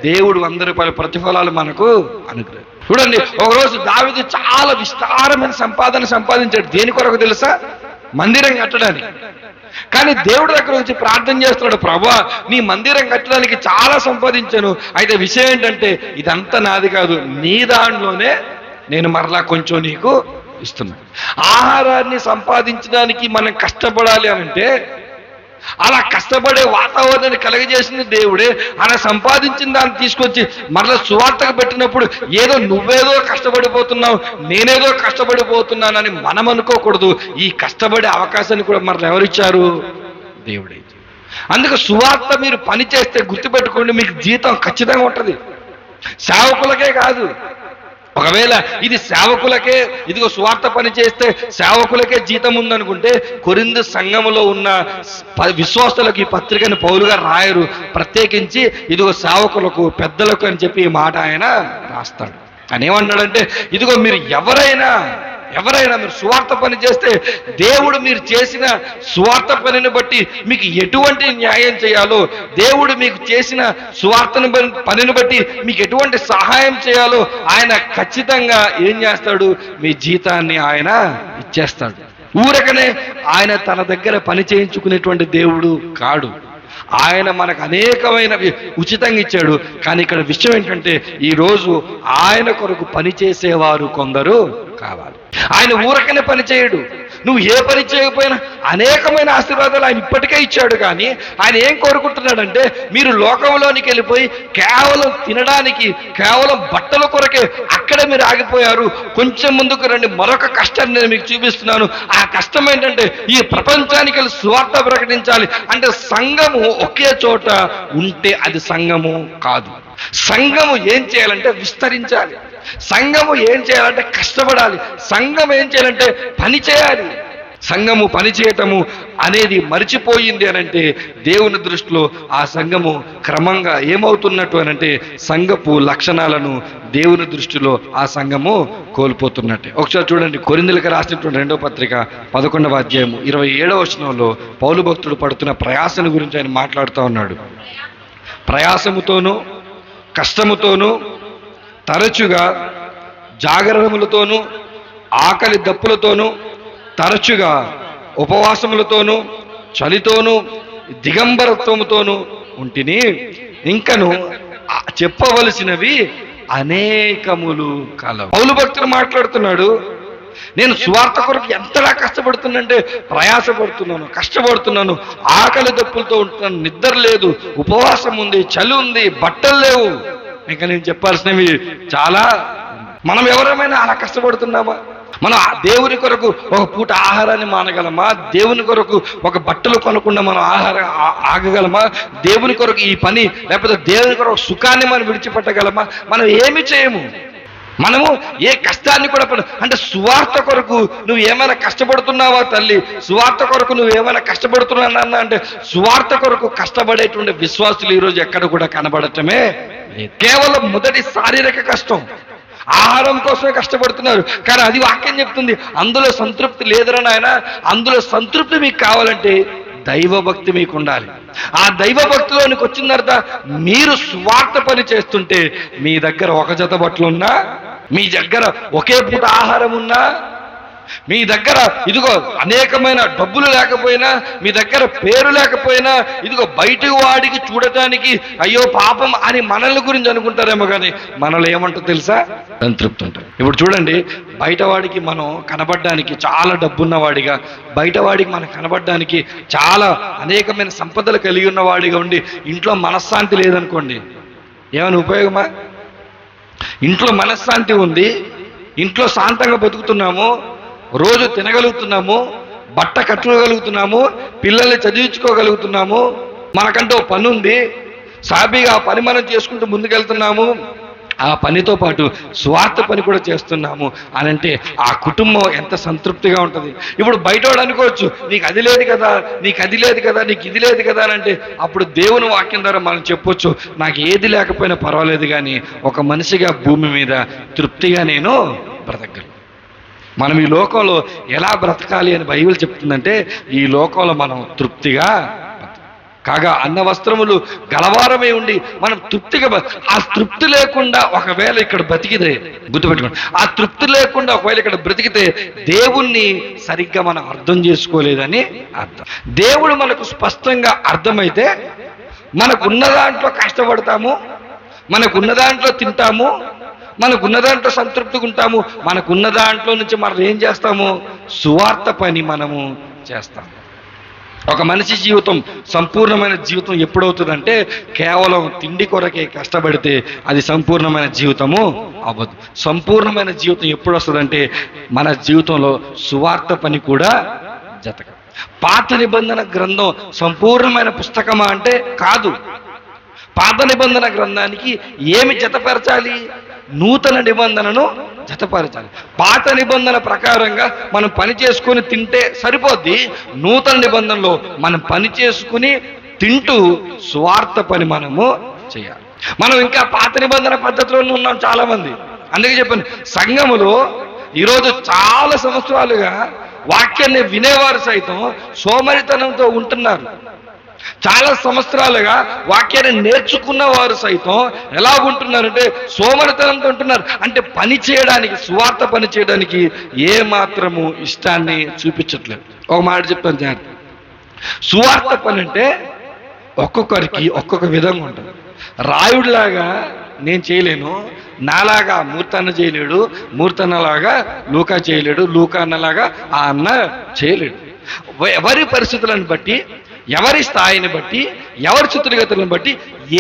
దేవుడు ₹100 ప్రతిఫలాలు మనకు అనుగ్రహం. చూడండి, ఒకరోజు దావీదు చాలా విస్తారమైన సంపాదించాడు. దేని కొరకు తెలుసా? మందిరం కట్టడానికి. కానీ దేవుడి దగ్గర వచ్చి ప్రార్థన చేస్తున్నాడు, ప్రభువా నీ మందిరం కట్టడానికి చాలా సంపాదించాను, అయితే విషయం ఏంటంటే ఇదంతా నాది కాదు, నీ దాంట్లోనే నేను మరలా కొంచెం నీకు ఇస్తున్నా. ఆహారాన్ని సంపాదించడానికి మనం కష్టపడాలి అంటే అలా కష్టపడే వాతావరణాన్ని కలగజేసింది దేవుడే. అలా సంపాదించిన దాన్ని తీసుకొచ్చి మరలా సువార్తకు పెట్టినప్పుడు ఏదో నువ్వేదో కష్టపడిపోతున్నావు, నేనేదో కష్టపడిపోతున్నానని మనం అనుకోకూడదు. ఈ కష్టపడే అవకాశాన్ని కూడా మరలా ఎవరిచ్చారు? దేవుడే. అందుకే సువార్త మీరు పని చేస్తే గుర్తుపెట్టుకోండి, మీకు జీతం ఖచ్చితంగా ఉంటుంది. సేవకులకే కాదు, ఒకవేళ ఇది సేవకులకే, ఇదిగో స్వార్థ పని చేస్తే సేవకులకే జీతం ఉందనుకుంటే కొరింథు సంఘములో ఉన్న విశ్వాసులకు ఈ పత్రికను పౌలు గారు రాయరు. ప్రత్యేకించి ఇదిగో సేవకులకు, పెద్దలకు అని చెప్పి ఈ మాట ఆయన రాస్తాడు. ఆయన ఏమన్నాడంటే, ఇదిగో మీరు ఎవరైనా మీరు సువార్త పని చేస్తే దేవుడు మీరు చేసిన సువార్త పనిని బట్టి మీకు ఎటువంటి న్యాయం చేయాలో, దేవుడు మీకు చేసిన సువార్త పనిని బట్టి మీకు ఎటువంటి సహాయం చేయాలో ఆయన ఖచ్చితంగా ఏం చేస్తాడు? మీ జీతాన్ని ఆయన ఇచ్చేస్తాడు. ఊరకనే ఆయన తన దగ్గర పని చేయించుకునేటువంటి దేవుడు కాడు. ఆయన మనకు అనేకమైన ఉచితంగా ఇచ్చాడు. కానీ ఇక్కడ విషయం ఏంటంటే, ఈరోజు ఆయన కొరకు పనిచేసేవారు కొందరు కావాలి. ఆయన ఊరకనే పని చేయడు. నువ్వు ఏ పని చేయకపోయినా అనేకమైన ఆశీర్వాదాలు ఆయన ఇప్పటికే ఇచ్చాడు. కానీ ఆయన ఏం కోరుకుంటున్నాడంటే, మీరు లోకంలోనికి వెళ్ళిపోయి కేవలం తినడానికి, కేవలం బట్టల కొరకే అక్కడే మీరు ఆగిపోయారు. కొంచెం ముందుకు రండి, మరొక కష్టాన్ని నేను మీకు చూపిస్తున్నాను. ఆ కష్టం ఏంటంటే, ఈ ప్రపంచానికి వెళ్ళి సువార్త ప్రకటించాలి. అంటే సంఘము ఒకే చోట ఉంటే అది సంఘము కాదు. సంఘము ఏం చేయాలంటే విస్తరించాలి. సంఘము ఏం చేయాలంటే కష్టపడాలి. సంఘం ఏం చేయాలంటే పని చేయాలి. సంఘము పని చేయటము అనేది మరిచిపోయింది అనంటే దేవుని దృష్టిలో ఆ సంఘము క్రమంగా ఏమవుతున్నట్టు అనంటే సంఘపు లక్షణాలను దేవుని దృష్టిలో ఆ సంఘము కోల్పోతున్నట్టే. ఒకసారి చూడండి, కొరింథీయులకు రాసినటువంటి 2వ పత్రిక 11వ అధ్యాయము 27వ వచనంలో పౌలు భక్తుడు పడుతున్న ప్రయాసను గురించి ఆయన మాట్లాడుతూ ఉన్నాడు. ప్రయాసముతోనూ కష్టముతోనూ తరచుగా జాగరణములతోనూ ఆకలి దప్పులతోనూ తరచుగా ఉపవాసములతోనూ చలితోనూ దిగంబరత్వముతోనూ ఉంటిని, ఇంకను చెప్పవలసినవి అనేకములు కలవు. పౌలు భక్తుడు మాట్లాడుతున్నాడు, నేను సువార్త కొరకు ఎంతలా కష్టపడుతున్నానంటే ప్రయాసపడుతున్నాను, కష్టపడుతున్నాను, ఆకలి దప్పులతో ఉంటున్నాను, నిద్ర లేదు, ఉపవాసం ఉంది, చలి ఉంది, బట్టలు లేవు. ఇంకా నేను చెప్పాల్సినవి చాలా. మనం ఎవరైనా అలా కష్టపడుతున్నామా? మనం దేవుని కొరకు ఒక పూట ఆహారాన్ని మానగలమా? దేవుని కొరకు ఒక బట్టలు కొనకుండా మనం ఆగగలమా? దేవుని కొరకు ఈ పని, లేకపోతే దేవుని కొరకు సుఖాన్ని మనం విడిచిపెట్టగలమా? మనం ఏమి చేయము. మనము ఏ కష్టాన్ని కూడా అంటే సువార్త కొరకు నువ్వు ఏమైనా కష్టపడుతున్నావా తల్లి? సువార్త కొరకు నువ్వు ఏమైనా కష్టపడుతున్నా అంటే సువార్త కొరకు కష్టపడేటువంటి విశ్వాసులు ఈరోజు ఎక్కడ కూడా కనబడటమే. కేవలం మొదటి శారీరక కష్టం, ఆహారం కోసమే కష్టపడుతున్నారు. కానీ అది వాక్యం చెప్తుంది, అందులో సంతృప్తి లేదురా నాయన. అందులో సంతృప్తి మీకు కావాలంటే దైవభక్తి మీకు ఉండాలి. ఆ దైవభక్తిలోనికి వచ్చిన తర్వాత మీరు స్వార్థ పని చేస్తుంటే మీ దగ్గర ఒక జత బట్టలు ఉన్నా, మీ దగ్గర ఒకే పూట ఆహారం ఉన్నా, మీ దగ్గర ఇదిగో అనేకమైన డబ్బులు లేకపోయినా, మీ దగ్గర పేరు లేకపోయినా, ఇదిగో బయటి వాడికి చూడటానికి అయ్యో పాపం అని మనల్ని గురించి అనుకుంటారేమో, కానీ మనల్ని ఏమంటారు తెలుసా? సంతృప్తి ఉంటుంది. ఇప్పుడు చూడండి, బయటవాడికి మనం కనబడడానికి చాలా డబ్బున్నవాడిగా, బయటవాడికి మనం కనబడడానికి చాలా అనేకమైన సంపదలు కలిగి ఉన్నవాడిగా ఉండి ఇంట్లో మనశ్శాంతి లేదనుకోండి, ఏమైనా ఉపయోగమా? ఇంట్లో మనశ్శాంతి ఉంది, ఇంట్లో శాంతంగా బతుకుతున్నాము, రోజు తినగలుగుతున్నాము, బట్ట కట్టుకోగలుగుతున్నాము, పిల్లల్ని చదివించుకోగలుగుతున్నాము, మనకంటూ పని ఉంది, సాబీగా ఆ పని మనం చేసుకుంటూ ముందుకెళ్తున్నాము, ఆ పనితో పాటు స్వార్థ పని కూడా చేస్తున్నాము అని అంటే ఆ కుటుంబం ఎంత సంతృప్తిగా ఉంటుంది. ఇప్పుడు బయటవాడు అనుకోవచ్చు, నీకు అది లేదు కదా, నీకు అది లేదు కదా, నీకు ఇది లేదు కదా అని అంటే అప్పుడు దేవుని వాక్యం ద్వారా మనం చెప్పొచ్చు, నాకు ఏది లేకపోయినా పర్వాలేదు, కానీ ఒక మనిషిగా భూమి మీద తృప్తిగా నేను బ్రతకగలను. మనం ఈ లోకంలో ఎలా బ్రతకాలి అని బైబిల్ చెప్తుందంటే, ఈ లోకంలో మనం తృప్తిగా కాగా అన్న వస్త్రములు గలవారమై ఉండి మనం తృప్తిగా ఆ తృప్తి లేకుండా ఒకవేళ ఇక్కడ బ్రతికితే, గుర్తుపెట్టుకోండి, ఆ తృప్తి లేకుండా ఒకవేళ ఇక్కడ బ్రతికితే దేవుణ్ణి సరిగ్గా మనం అర్థం చేసుకోలేదని అర్థం. దేవుడు మనకు స్పష్టంగా అర్థమైతే మనకున్న దాంట్లో కష్టపడతాము, మనకున్న దాంట్లో తింటాము, మనకున్న దాంట్లో సంతృప్తిగా ఉంటాము, మనకున్న దాంట్లో నుంచి మనం ఏం చేస్తాము? సువార్త పని మనము చేస్తాము. ఒక మనిషి జీవితం సంపూర్ణమైన జీవితం ఎప్పుడవుతుందంటే, కేవలం తిండి కొరకే కష్టపడితే అది సంపూర్ణమైన జీవితము అవ్వదు. సంపూర్ణమైన జీవితం ఎప్పుడు వస్తుందంటే, మన జీవితంలో సువార్త పని కూడా జతక. పాత నిబంధన గ్రంథం సంపూర్ణమైన పుస్తకమా అంటే కాదు. పాత నిబంధన గ్రంథానికి ఏమి జతపరచాలి? నూతన నిబంధనను జతపరచాలి. పాత నిబంధన ప్రకారంగా మనం పని చేసుకుని తింటే సరిపోద్ది. నూతన నిబంధనలో మనం పని చేసుకుని తింటూ స్వార్థ పని మనము చేయాలి. మనం ఇంకా పాత నిబంధన పద్ధతిలోనే ఉన్నాం చాలా మంది. అందుకే చెప్పాను, సంఘములో ఈరోజు చాలా సంవత్సరాలుగా వాక్యాన్ని వినేవారు సైతం సోమరితనంతో ఉంటున్నారు. చాలా సంవత్సరాలుగా వాక్యాన్ని నేర్చుకున్న వారు సైతం ఎలా ఉంటున్నారంటే సోమరితనంతో ఉంటున్నారు. అంటే పని చేయడానికి, సువార్త పని చేయడానికి ఏ మాత్రము ఇష్టాన్ని చూపించట్లేదు. ఒక మాట చెప్తాను జాగ్రత్త. సువార్త పని అంటే ఒక్కొక్కరికి ఒక్కొక్క విధంగా ఉంటుంది. రాయుడిలాగా నేను చేయలేను, నాలాగా మూర్తన్న చేయలేడు, మూర్తన్నలాగా లూకా చేయలేడు, లూకా అన్నలాగా ఆ అన్న చేయలేడు. ఎవరి పరిస్థితులను బట్టి, ఎవరి స్థాయిని బట్టి, ఎవరి చిత్రగతులను బట్టి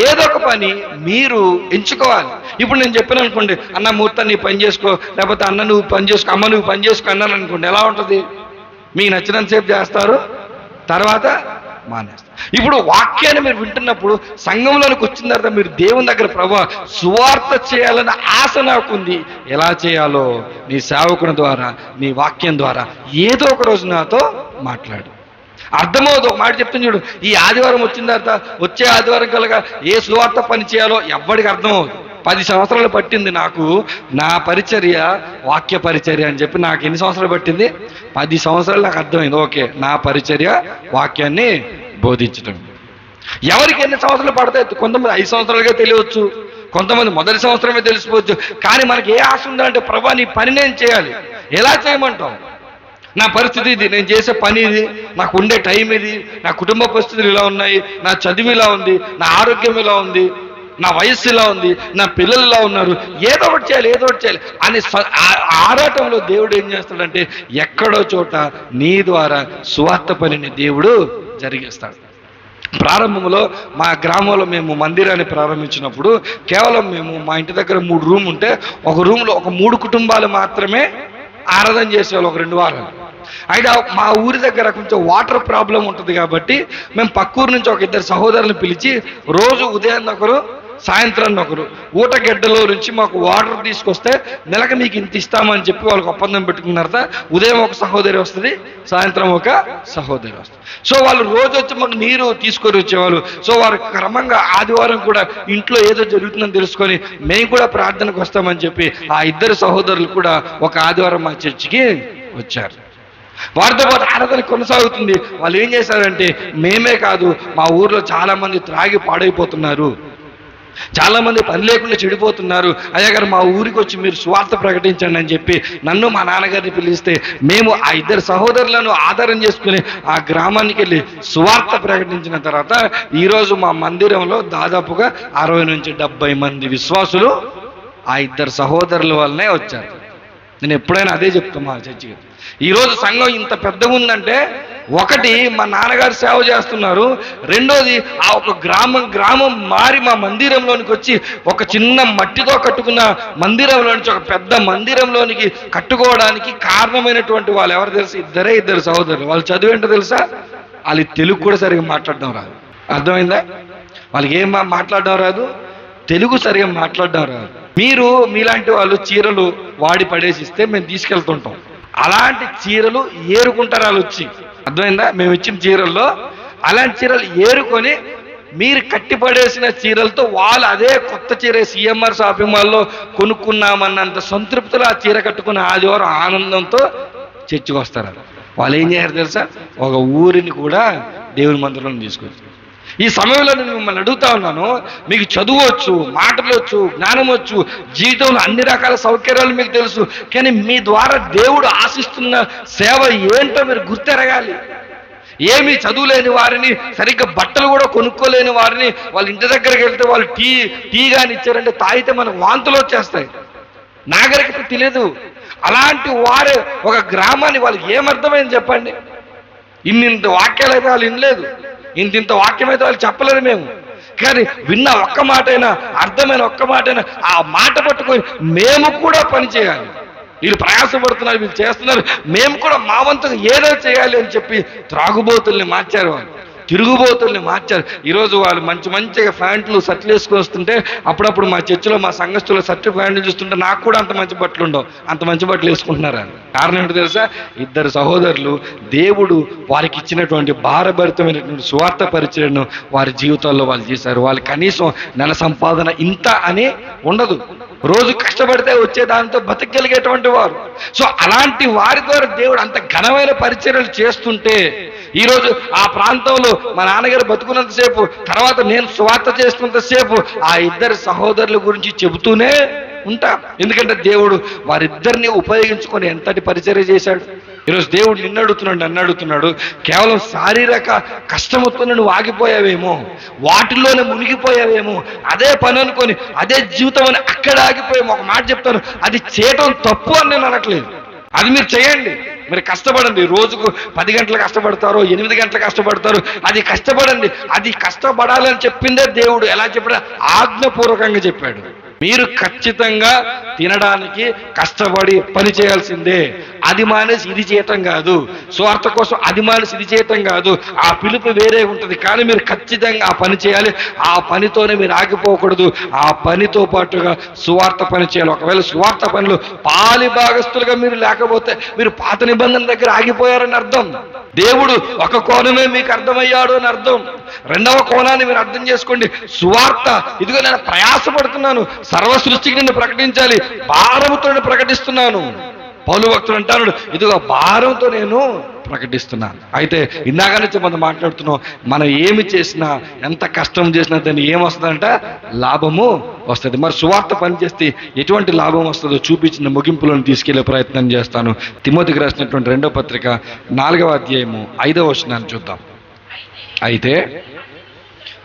ఏదో ఒక పని మీరు ఎంచుకోవాలి. ఇప్పుడు నేను చెప్పాను అనుకోండి, అన్న మూర్త నీ పని చేసుకో, లేకపోతే అన్న నువ్వు పని చేసుకో, అమ్మ నువ్వు పని చేసుకో అన్నాను అనుకోండి, ఎలా ఉంటుంది? మీకు నచ్చినంతసేపు చేస్తారు, తర్వాత మానేస్తారు. ఇప్పుడు వాక్యాన్ని మీరు వింటున్నప్పుడు సంఘంలోనికి వచ్చిన తర్వాత మీరు దేవుని దగ్గర ప్రభువా సువార్త చేయాలన్న ఆశ నాకుంది, ఎలా చేయాలో నీ సేవకుని ద్వారా, నీ వాక్యం ద్వారా ఏదో ఒక రోజు నాతో మాట్లాడు. అర్థమవుతుంది. ఒక మాట చెప్తాను చూడు, ఈ ఆదివారం వచ్చిన తర్వాత వచ్చే ఆదివారం కలగా ఏ సువార్త పని చేయాలో ఎవ్వడికి అర్థమవుతుంది. 10 సంవత్సరాలు పట్టింది నాకు నా పరిచర్య, వాక్య పరిచర్య అని చెప్పి. నాకు ఎన్ని సంవత్సరాలు పట్టింది? 10 సంవత్సరాలు నాకు అర్థమైంది. ఓకే, నా పరిచర్య వాక్యాన్ని బోధించడం. ఎవరికి ఎన్ని సంవత్సరాలు పడతాయి? కొంతమంది 5 సంవత్సరాలుగా తెలియవచ్చు, కొంతమంది మొదటి సంవత్సరమే తెలిసిపోవచ్చు. కానీ మనకి ఏ ఆశ ఉండాలంటే ప్రభా నీ పని నేను చేయాలి. ఎలా చేయమంటాం? నా పరిస్థితి ఇది, నేను చేసే పని ఇది, నాకు ఉండే టైం ఇది, నా కుటుంబ పరిస్థితులు ఇలా ఉన్నాయి, నా చదువు ఇలా ఉంది, నా ఆరోగ్యం ఇలా ఉంది, నా వయస్సు ఇలా ఉంది, నా పిల్లలు ఇలా ఉన్నారు, ఏదో ఒకటి చేయాలి, ఏదో ఒకటి చేయాలి అని ఆరాటంలో దేవుడు ఏం చేస్తాడంటే ఎక్కడో చోట నీ ద్వారా సువార్త పనిని దేవుడు జరిగిస్తాడు. ప్రారంభంలో మా గ్రామంలో మేము మందిరాన్ని ప్రారంభించినప్పుడు కేవలం మేము మా ఇంటి దగ్గర 3 రూమ్ ఉంటే ఒక రూమ్లో ఒక 3 కుటుంబాలు మాత్రమే ఆరాధన చేసేవాళ్ళు ఒక 2 వారాలు. అయితే మా ఊరి దగ్గర కొంచెం వాటర్ ప్రాబ్లం ఉంటుంది కాబట్టి మేము పక్కూరు నుంచి ఒక 2 సహోదరులను పిలిచి రోజు ఉదయాన్ని ఒకరు, సాయంత్రాన్ని ఒకరు ఊటగడ్డలో నుంచి మాకు వాటర్ తీసుకొస్తే నెలకు మీకు ఇంత ఇస్తామని చెప్పి వాళ్ళకి ఒప్పందం పెట్టుకున్న తర్వాత ఉదయం ఒక సహోదరి వస్తుంది, సాయంత్రం ఒక సహోదరి వస్తుంది. సో వాళ్ళు రోజు వచ్చి మాకు నీరు తీసుకొని వచ్చేవాళ్ళు. సో వారు క్రమంగా ఆదివారం కూడా ఇంట్లో ఏదో జరుగుతుందని తెలుసుకొని మేము కూడా ప్రార్థనకు వస్తామని చెప్పి ఆ 2 సహోదరులు కూడా ఒక ఆదివారం మా చర్చికి వచ్చారు. వారితో పాటు ఆరాధన కొనసాగుతుంది. వాళ్ళు ఏం చేశారంటే మేమే కాదు, మా ఊర్లో చాలా మంది త్రాగి పాడైపోతున్నారు, చాలా మంది పని లేకుండా చెడిపోతున్నారు, అయ్యగారు మా ఊరికి వచ్చి మీరు సువార్త ప్రకటించండి అని చెప్పి నన్ను మా నాన్నగారిని పిలిస్తే మేము ఆ 2 సహోదరులను ఆధారం చేసుకుని ఆ గ్రామానికి వెళ్ళి సువార్త ప్రకటించిన తర్వాత ఈరోజు మా మందిరంలో దాదాపుగా 60 నుంచి 70 మంది విశ్వాసులు ఆ 2 సహోదరుల వల్లనే వచ్చారు. నేను ఎప్పుడైనా అదే చెప్తాను మా చర్చికి. ఈరోజు సంఘం ఇంత పెద్దగా ఉందంటే ఒకటి మా నాన్నగారు సేవ చేస్తున్నారు, రెండోది ఆ ఒక గ్రామం మారి మా మందిరంలోనికి వచ్చి ఒక చిన్న మట్టితో కట్టుకున్న మందిరంలో నుంచి ఒక పెద్ద మందిరంలోనికి కట్టుకోవడానికి కారణమైనటువంటి వాళ్ళు ఎవరు తెలుసు? 2 సహోదరులు. వాళ్ళు చదువేంటో తెలుసా? వాళ్ళు తెలుగు కూడా సరిగా మాట్లాడడం రాదు. అర్థమైందా? వాళ్ళకి ఏం మాట్లాడడం రాదు, తెలుగు సరిగా మాట్లాడడం రాదు. మీలాంటి వాళ్ళు చీరలు వాడి పడేసిస్తే మేము తీసుకెళ్తుంటాం, అలాంటి చీరలు ఏరుకుంటారు వాళ్ళు వచ్చి. అర్థమైందా? మేము ఇచ్చిన చీరల్లో అలాంటి చీరలు ఏరుకొని మీరు కట్టిపడేసిన చీరలతో వాళ్ళు అదే కొత్త చీర సిఎంఆర్ షాపింగ్ మాల్లో కొనుక్కున్నామన్నంత సంతృప్తిలో ఆ చీర కట్టుకున్న ఆదివారం ఆనందంతో చర్చికి వస్తారు. వాళ్ళు ఏం చేయారు తెలుసా? ఒక ఊరిని కూడా దేవుని మందిరంలో తీసుకొచ్చారు. ఈ సమయంలో నేను మిమ్మల్ని అడుగుతా ఉన్నాను, మీకు చదువు వచ్చు, మాటలు వచ్చు, జ్ఞానం వచ్చు, జీవితంలో అన్ని రకాల సౌకర్యాలు మీకు తెలుసు, కానీ మీ ద్వారా దేవుడు ఆశిస్తున్న సేవ ఏంటో మీరు గుర్తెరగాలి. ఏమీ చదువులేని వారిని, సరిగ్గా బట్టలు కూడా కొనుక్కోలేని వారిని వాళ్ళ ఇంటి దగ్గరికి వెళ్తే వాళ్ళు టీ కానీ ఇచ్చారంటే తాగితే మనకు వాంతులు వచ్చేస్తాయి, నాగరికత తెలియదు. అలాంటి వారే ఒక గ్రామాన్ని వాళ్ళకి ఏమర్థమైంది చెప్పండి? ఇన్నింత వాక్యాలు అయితే వాళ్ళు వినలేదు, ఇంత వాక్యం అయితే వాళ్ళు చెప్పలేరు మేము, కానీ విన్న ఒక్క మాటైనా, అర్థమైన ఒక్క మాటైనా ఆ మాట పట్టుకొని మేము కూడా పని చేయాలి. వీళ్ళు ప్రయాసపడుతున్నారు, వీళ్ళు చేస్తున్నారు, మేము కూడా మా వంతుగా ఏదో చేయాలి అని చెప్పి త్రాగుబోతుల్ని మార్చారు, వాళ్ళు తిరుగుబోతుల్ని మార్చారు. ఈరోజు వాళ్ళు మంచిగా ప్యాంట్లు షర్ట్లు వేసుకొని వస్తుంటే అప్పుడప్పుడు మా చర్చిలో మా సంఘస్థుల షర్టు ప్యాంట్లు చూస్తుంటే నాకు కూడా అంత మంచి బట్టలు ఉండవు, అంత మంచి బట్టలు వేసుకుంటున్నారు. కారణం ఏంటో తెలుసా? ఇద్దరు సహోదరులు దేవుడు వారికి ఇచ్చినటువంటి భారభరితమైనటువంటి సువార్త పరిచయను వారి జీవితాల్లో వాళ్ళు చేశారు. వాళ్ళు కనీసం నెల సంపాదన ఇంత అని ఉండదు, రోజు కష్టపడితే వచ్చే దాంతో బతికగలిగేటువంటి వారు. సో అలాంటి వారి ద్వారా దేవుడు అంత ఘనమైన పరిచర్యలు చేస్తుంటే ఈరోజు ఆ ప్రాంతంలో మా నాన్నగారు బతుకున్నంతసేపు, తర్వాత నేను సువార్త చేస్తున్నంతసేపు ఆ ఇద్దరు సహోదరుల గురించి చెబుతూనే ఉంటా. ఎందుకంటే దేవుడు వారిద్దరిని ఉపయోగించుకొని ఎంతటి పరిచర్య చేశాడు. ఈరోజు దేవుడు నన్ను అడుగుతున్నాడు, కేవలం శారీరక కష్టముతో నువ్వు ఆగిపోయావేమో, వాటిల్లోనే మునిగిపోయావేమో, అదే పని అనుకొని అదే జీవితం అని అక్కడ ఆగిపోయాము. ఒక మాట చెప్తాను, అది చేయటం తప్పు అని నేను అనట్లేదు, అది మీరు చేయండి, మీరు కష్టపడండి. రోజుకు 10 గంటలు కష్టపడతారో 8 గంటలు కష్టపడతారు, అది కష్టపడండి. అది కష్టపడాలని చెప్పిందే దేవుడు. ఎలా చెప్పాడు? ఆజ్ఞపూర్వకంగా చెప్పాడు. మీరు ఖచ్చితంగా తినడానికి కష్టపడి పని చేయాల్సిందే, అది మానేసి ఇది చేయటం కాదు, స్వార్థ కోసం అది మానేసి ఇది చేయటం కాదు. ఆ పిలుపు వేరే ఉంటుంది, కానీ మీరు ఖచ్చితంగా ఆ పని చేయాలి. ఆ పనితోనే మీరు ఆగిపోకూడదు, ఆ పనితో పాటుగా సువార్త పని చేయాలి. ఒకవేళ సువార్త పనులు పాలి భాగస్తులుగా మీరు లేకపోతే మీరు పాత నిబంధన దగ్గర ఆగిపోయారని అర్థం. దేవుడు ఒక కోణమే మీకు అర్థమయ్యాడు అని అర్థం. రెండవ కోణాన్ని మీరు అర్థం చేసుకోండి. సువార్త, ఇదిగో నేను ప్రయాసపడుతున్నాను, సర్వ సృష్టికి నిన్ను ప్రకటించాలి, భారముతో ప్రకటిస్తున్నాను. పౌలు భక్తుడు అంటాడు, ఇదిగో భారంతో నేను ప్రకటిస్తున్నాను. అయితే ఇందాక నుంచి మనం మాట్లాడుతున్నాం, మనం ఏమి చేసినా, ఎంత కష్టం చేసినా దాన్ని ఏమొస్తుందంట? లాభము వస్తుంది. మరి సువార్త పని చేస్తే ఎటువంటి లాభం వస్తుందో చూపించిన ముగింపులను తీసుకెళ్లే ప్రయత్నం చేస్తాను. తిమోతికి రాసినటువంటి 2వ పత్రిక 4వ అధ్యాయము 5వ వచనాన్ని చూద్దాం. అయితే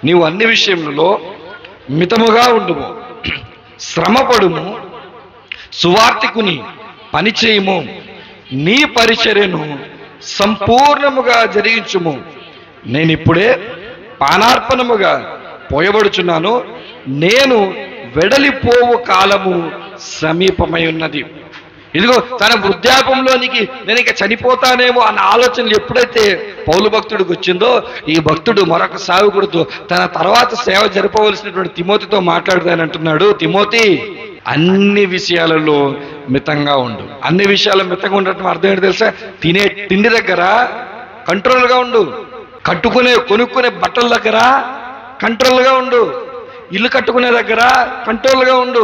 నీవు అన్ని విషయములలో మితముగా ఉండుము, శ్రమపడుము, సువార్తికుని పని చేయము, నీ పరిచర్యను సంపూర్ణముగా జరిగించుము. నేను ఇప్పుడే పానార్పణముగా పోయబడుచున్నాను, నేను వెడలిపోవు కాలము సమీపమై ఉన్నది. ఇదిగో తన వృద్ధాపంలోనికి నేను ఇక చనిపోతానేమో అన్న ఆలోచనలు ఎప్పుడైతే పౌలు భక్తుడికి వచ్చిందో, ఈ భక్తుడు మరొక సేవకుడితో తన తర్వాత సేవ జరపవలసినటువంటి తిమోతితో మాట్లాడుతానంటున్నాడు, తిమోతి అన్ని విషయాలలో మితంగా ఉండు. అన్ని విషయాలు మితంగా ఉండటం అర్థం ఏంటి తెలుసా? తినే తిండి దగ్గర కంట్రోల్గా ఉండు, కొనుక్కునే బట్టల దగ్గర కంట్రోల్గా ఉండు, ఇల్లు కట్టుకునే దగ్గర కంట్రోల్గా ఉండు,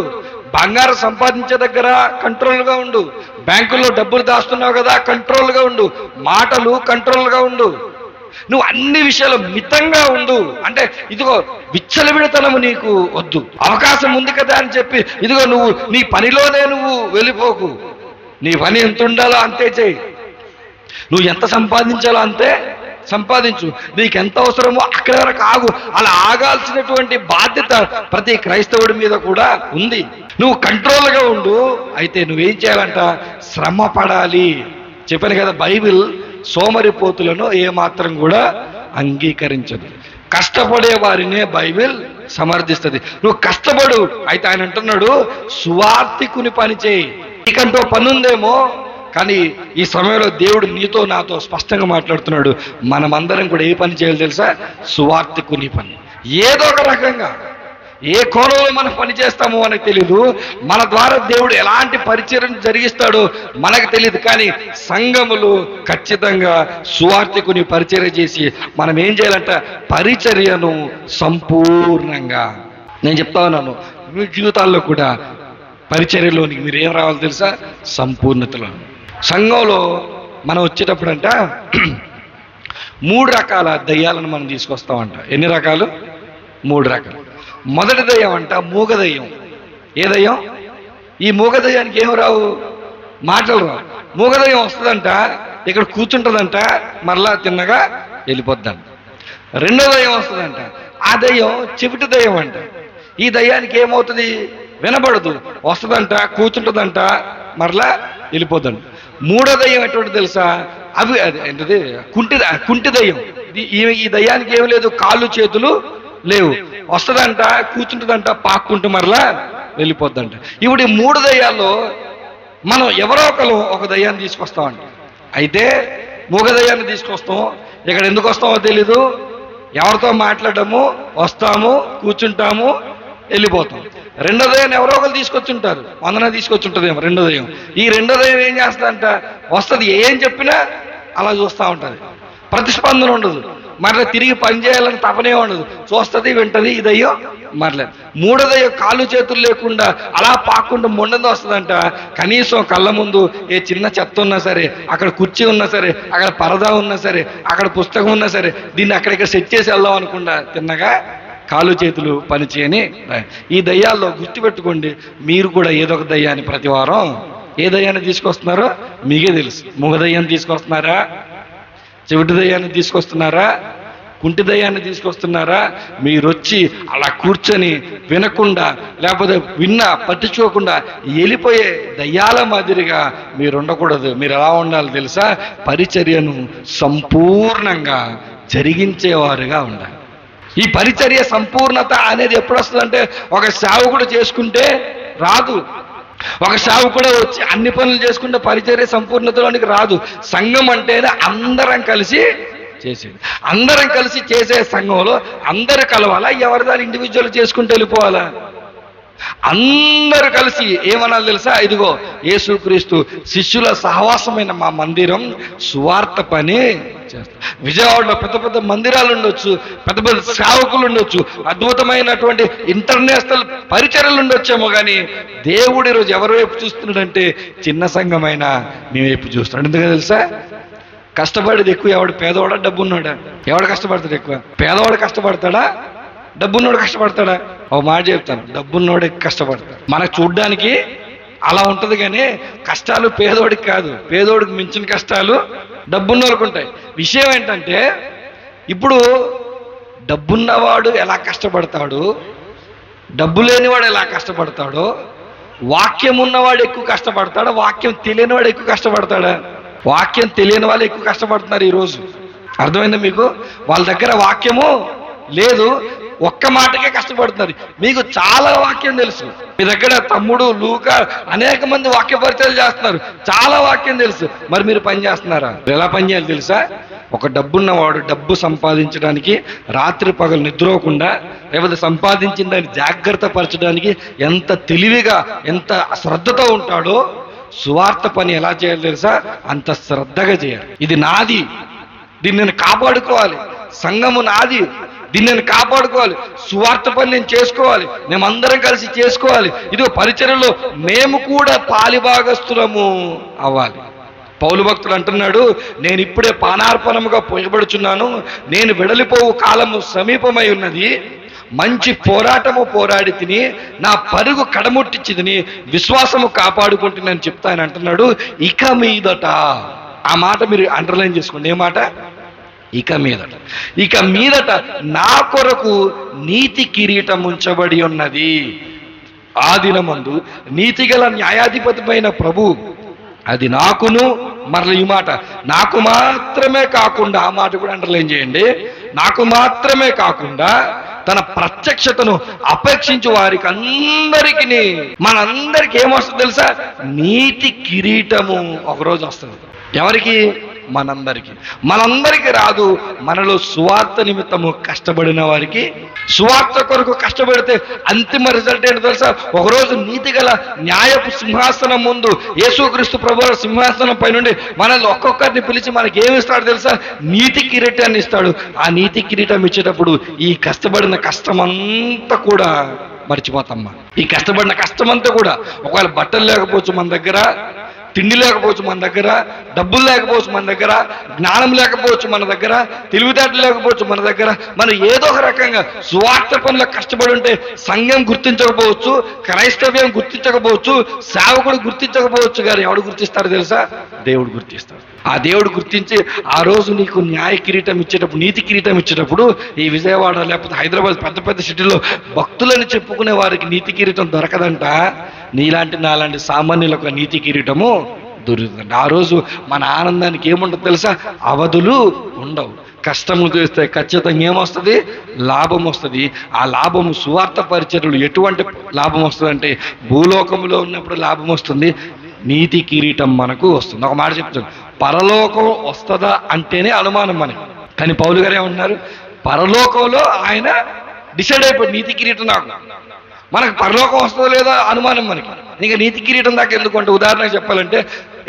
బంగారం సంపాదించే దగ్గర కంట్రోల్గా ఉండు, బ్యాంకుల్లో డబ్బులు దాస్తున్నావు కదా కంట్రోల్గా ఉండు, మాటలు కంట్రోల్గా ఉండు. నువ్వు అన్ని విషయాలు మితంగా ఉండు. అంటే ఇదిగో విచ్చలవిడతనము నీకు వద్దు, అవకాశం ఉంది కదా అని చెప్పి ఇదిగో నువ్వు నీ పనిలోనే నువ్వు వెళ్ళిపోకు. నీ పని ఎంత ఉండాలో అంతే చేయి, నువ్వు ఎంత సంపాదించాలో అంతే సంపాదించు, నీకు ఎంత అవసరమో అక్కడి వరకు ఆగు. అలా ఆగాల్సినటువంటి బాధ్యత ప్రతి క్రైస్తవుడి మీద కూడా ఉంది. నువ్వు కంట్రోల్గా ఉండు. అయితే నువ్వేం చేయాలంట? శ్రమ పడాలి. చెప్పాను కదా, బైబిల్ సోమరిపోతులను ఏమాత్రం కూడా అంగీకరించదు, కష్టపడే వారినే బైబిల్ సమర్థిస్తుంది. నువ్వు కష్టపడు. అయితే ఆయన అంటున్నాడు, సువార్తికుని పని చేయి. నీకంటూ పని ఉందేమో, కానీ ఈ సమయంలో దేవుడు నీతో నాతో స్పష్టంగా మాట్లాడుతున్నాడు. మనమందరం కూడా ఏ పని చేయాలి తెలుసా? సువార్తికుని పని. ఏదో ఒక రకంగా ఏ కోణంలో మనం పని చేస్తామో మనకు తెలియదు. మన ద్వారా దేవుడు ఎలాంటి పరిచర్యం జరిగిస్తాడో మనకు తెలియదు. కానీ సంఘములు ఖచ్చితంగా సువార్తికుని పరిచర్య చేసి మనం ఏం చేయాలంట? పరిచర్యను సంపూర్ణంగా. నేను చెప్తా ఉన్నాను, మీ జీవితాల్లో కూడా పరిచర్యలోనికి మీరు ఏం రావాలో తెలుసా? సంపూర్ణతలో. సంఘంలో మనం వచ్చేటప్పుడంట 3 రకాల దయ్యాలను మనం తీసుకొస్తామంట. ఎన్ని రకాలు? 3 రకాలు. మొదటి దయ్యం అంట మూగ దయ్యం. ఏ దయ్యం? ఈ మూగ దయ్యానికి ఏం రావు? మాటలు రావు. మూగ దయ్యం వస్తుందంట, ఇక్కడ కూర్చుంటుందంట, మరలా తిన్నగా వెళ్ళిపోద్దంట. రెండో దయ్యం వస్తుందంట, ఆ దయ్యం చెవిటి దయ్యం అంట. ఈ దయ్యానికి ఏమవుతుంది? వినబడదు, వస్తుందంట, కూర్చుంటుందంట, మరలా వెళ్ళిపోద్దంట. మూడో దయ్యం ఎటువంటి తెలుసా? అవి ఏంటది? కుంటి దయ్యం. ఈ దయ్యానికి ఏమి లేదు, కాళ్ళు చేతులు లేవు, వస్తుందంట, కూర్చుంటుందంట, పాక్కుంటూ మరలా వెళ్ళిపోద్దంట. ఇప్పుడు ఈ 3 దయ్యాల్లో మనం ఎవరో ఒక దయ్యాన్ని తీసుకొస్తామంట. అయితే మూగ దయ్యాన్ని తీసుకొస్తాం. ఇక్కడ ఎందుకు వస్తామో తెలీదు, ఎవరితో మాట్లాడము, వస్తాము, కూర్చుంటాము, వెళ్ళిపోతాం. రెండో దయ్యాన్ని ఎవరో ఒకరు తీసుకొచ్చుంటారు, వందన తీసుకొచ్చుంటుందేమో రెండో దయ్యం. ఈ రెండో దయ్యం ఏం చేస్తుందంట? వస్తుంది, ఏం చెప్పినా అలా చూస్తూ ఉంటుంది, ప్రతిస్పందన ఉండదు, మరలా తిరిగి పని చేయాలని తపనే ఉండదు, చూస్తుంది, వింటది. ఈ దయ్యం మరలేదు. మూడో దయ్యం కాళ్ళు చేతులు లేకుండా అలా పాక్కుండా మొండది వస్తుందంట. కనీసం కళ్ళ ముందు ఏ చిన్న చెత్త ఉన్నా సరే, అక్కడ కుర్చీ ఉన్నా సరే, అక్కడ పరదా ఉన్నా సరే, అక్కడ పుస్తకం ఉన్నా సరే, దీన్ని అక్కడిక్కడ సెట్ చేసి వెళ్దాం అనుకుండా తిన్నగా కాళ్ళు చేతులు పనిచేయని. ఈ దయ్యాల్లో గుర్తుపెట్టుకోండి, మీరు కూడా ఏదో ఒక దయ్యాన్ని ప్రతి వారం ఏ దయ్యాన్ని తీసుకొస్తున్నారో మీకే తెలుసు. మూగ దయ్యాన్ని తీసుకొస్తున్నారా? చెవిటి దయ్యాన్ని తీసుకొస్తున్నారా? కుంటి దయ్యాన్ని తీసుకొస్తున్నారా? మీరు వచ్చి అలా కూర్చొని వినకుండా, లేకపోతే విన్నా పట్టించుకోకుండా వెళ్ళిపోయే దయ్యాల మాదిరిగా మీరు ఉండకూడదు. మీరు ఎలా ఉండాలి తెలుసా? పరిచర్యను సంపూర్ణంగా జరిగించేవారుగా ఉండాలి. ఈ పరిచర్య సంపూర్ణత అనేది ఎప్పుడు వస్తుందంటే, ఒక సేవకుడు చేసుకుంటే రాదు. ఒక సేవకుడు వచ్చి అన్ని పనులు చేసుకుంటే పరిచర్య సంపూర్ణతలోనికి రాదు. సంఘం అంటేనే అందరం కలిసి చేసేది. అందరం కలిసి చేసే సంఘంలో అందరు కలవాలా? ఎవరి దాని ఇండివిజువల్ చేసుకుంటూ వెళ్ళిపోవాలా? అందరూ కలిసి ఏమనాలి తెలుసా? ఇదిగో యేసుక్రీస్తు శిష్యుల సహవాసమైన మా మందిరం సువార్త పని చేస్తారు. విజయవాడలో పెద్ద పెద్ద మందిరాలు ఉండొచ్చు, పెద్ద పెద్ద సేవకులు ఉండొచ్చు, అద్భుతమైనటువంటి ఇంటర్నేషనల్ పరిచర్యలు ఉండొచ్చేమో, కానీ దేవుడు ఈరోజు ఎవరి వైపు చూస్తున్నాడంటే చిన్న సంఘమైనా మీ వైపు చూస్తున్నాడు. ఎందుకంటే తెలుసా? కష్టపడేది ఎక్కువ ఎవడు? పేదవాడా డబ్బున్నాడా? ఎవడు కష్టపడతాడు ఎక్కువ? పేదవాడు కష్టపడతాడా? డబ్బున్నోడు కష్టపడతాడా? ఒక మాట చెప్తాను, డబ్బున్నోడే కష్టపడతాడు. మనకు చూడ్డానికి అలా ఉంటుంది, కానీ కష్టాలు పేదోడికి కాదు, పేదోడికి మించిన కష్టాలు డబ్బున్నోళ్ళకు ఉంటాయి. విషయం ఏంటంటే, ఇప్పుడు డబ్బున్నవాడు ఎలా కష్టపడతాడు, డబ్బు లేనివాడు ఎలా కష్టపడతాడో, వాక్యం ఉన్నవాడు ఎక్కువ కష్టపడతాడా, వాక్యం తెలియనివాడు ఎక్కువ కష్టపడతాడా? వాక్యం తెలియని వాళ్ళు ఎక్కువ కష్టపడుతున్నారు ఈరోజు. అర్థమైందా మీకు? వాళ్ళ దగ్గర వాక్యము లేదు, ఒక్క మాటకే కష్టపడుతున్నారు. మీకు చాలా వాక్యం తెలుసు, మీ దగ్గర తమ్ముడు లూకా అనేక మంది వాక్య పరిచయాలు చేస్తున్నారు, చాలా వాక్యం తెలుసు, మరి మీరు పని చేస్తున్నారా? ఎలా పని చేయాలి తెలుసా? ఒక డబ్బున్నవాడు డబ్బు సంపాదించడానికి రాత్రి పగలు నిద్రపోకుండా, లేకపోతే సంపాదించిన దాన్ని జాగ్రత్త పరచడానికి ఎంత తెలివిగా, ఎంత శ్రద్ధతో ఉంటాడో, సువార్త పని ఎలా చేయాలి తెలుసా? అంత శ్రద్ధగా చేయాలి. ఇది నాది, దీన్ని నేను కాపాడుకోవాలి, సంఘము నాది, దీన్ని నేను కాపాడుకోవాలి, సువార్త పని నేను చేసుకోవాలి, మేమందరం కలిసి చేసుకోవాలి. ఇదిగో పరిచర్యలో మేము కూడా పాలిభాగస్తులము అవ్వాలి. పౌలు భక్తుడు అంటున్నాడు, నేను ఇప్పుడే పానార్పణముగా పోయబడుచున్నాను, నేను వెడలిపోవు కాలము సమీపమై ఉన్నది, మంచి పోరాటము పోరాడి తిని నా పరుగు కడముట్టించిదిని, విశ్వాసము కాపాడుకుంటున్నాను చెప్తాను అంటున్నాడు. ఇక మీదట, ఆ మాట మీరు అండర్లైన్ చేసుకోండి. ఏ మాట? ఇక మీదట నా కొరకు నీతి కిరీటం ఉంచబడి ఉన్నది. ఆ దినమందు నీతిగల న్యాయాధిపతిపైన ప్రభు, అది నాకును, మరల ఈ మాట, నాకు మాత్రమే కాకుండా, ఆ మాట కూడా అండర్లైన్ చేయండి, నాకు మాత్రమే కాకుండా తన ప్రత్యక్షతను అపేక్షించు వారికి అందరికీ, మనందరికీ ఏమొస్తుంది తెలుసా? నీతి కిరీటము ఒకరోజు వస్తుంది. ఎవరికి? మనందరికీ రాదు. మనలో సువార్త నిమిత్తము కష్టపడిన వారికి, సువార్త కొరకు కష్టపడితే అంతిమ రిజల్ట్ ఏంటో తెలుసా? ఒకరోజు నీతిగల న్యాయపు సింహాసనం ముందు యేసుక్రీస్తు ప్రభువుల సింహాసనం పై నుండి మనల్ని ఒక్కొక్కరిని పిలిచి మనకి ఏమి ఇస్తాడు తెలుసా? నీతి కిరీటాన్ని ఇస్తాడు. ఆ నీతి కిరీటం ఇచ్చేటప్పుడు ఈ కష్టపడిన కష్టమంతా కూడా మర్చిపోతామ్మా. ఈ కష్టపడిన కష్టమంతా కూడా, ఒకవేళ బట్టలు లేకపోవచ్చు మన దగ్గర, తిండి లేకపోవచ్చు మన దగ్గర, డబ్బులు లేకపోవచ్చు మన దగ్గర, జ్ఞానం లేకపోవచ్చు మన దగ్గర, తెలివితేటలు లేకపోవచ్చు మన దగ్గర, మనం ఏదో ఒక రకంగా సువార్త పనులకు కష్టపడి ఉంటే సంఘం గుర్తించకపోవచ్చు, క్రైస్తవ్యం గుర్తించకపోవచ్చు, సేవకుడు గుర్తించకపోవచ్చు, కానీ ఎవడు గుర్తిస్తాడు తెలుసా? దేవుడు గుర్తిస్తాడు. ఆ దేవుడు గుర్తించి ఆ రోజు నీకు న్యాయ కిరీటం ఇచ్చేటప్పుడు, నీతి కిరీటం ఇచ్చేటప్పుడు, ఈ విజయవాడ లేకపోతే హైదరాబాద్ పెద్ద పెద్ద సిటీలో భక్తులని చెప్పుకునే వారికి నీతి కిరీటం దొరకదంట. నీలాంటి నాలాంటి సామాన్యులకు నీతి కిరీటము దొరుకుతుంది. ఆ రోజు మన ఆనందానికి ఏముండదు తెలుసా? అవధులు ఉండవు. కష్టము చేస్తే ఖచ్చితంగా ఏమొస్తుంది? లాభం వస్తుంది. ఆ లాభము సువార్త పరిచర్యలు ఎటువంటి లాభం వస్తుంది అంటే, భూలోకంలో ఉన్నప్పుడు లాభం వస్తుంది, నీతి కిరీటం మనకు వస్తుంది. ఒక మాట చెప్తాను, పరలోకం వస్తుందా అంటేనే అనుమానం మనకి. కానీ పౌలు గారు ఏమన్నారు? పరలోకంలో ఆయన డిసైడ్ అయిపోయి నీతి కిరీటం నాకు, మనకు పరలోకం వస్తుందో లేదో అనుమానం మనకి. ఇంకా నీతి కిరీటం దాకా ఎందుకంటే, ఉదాహరణకు చెప్పాలంటే,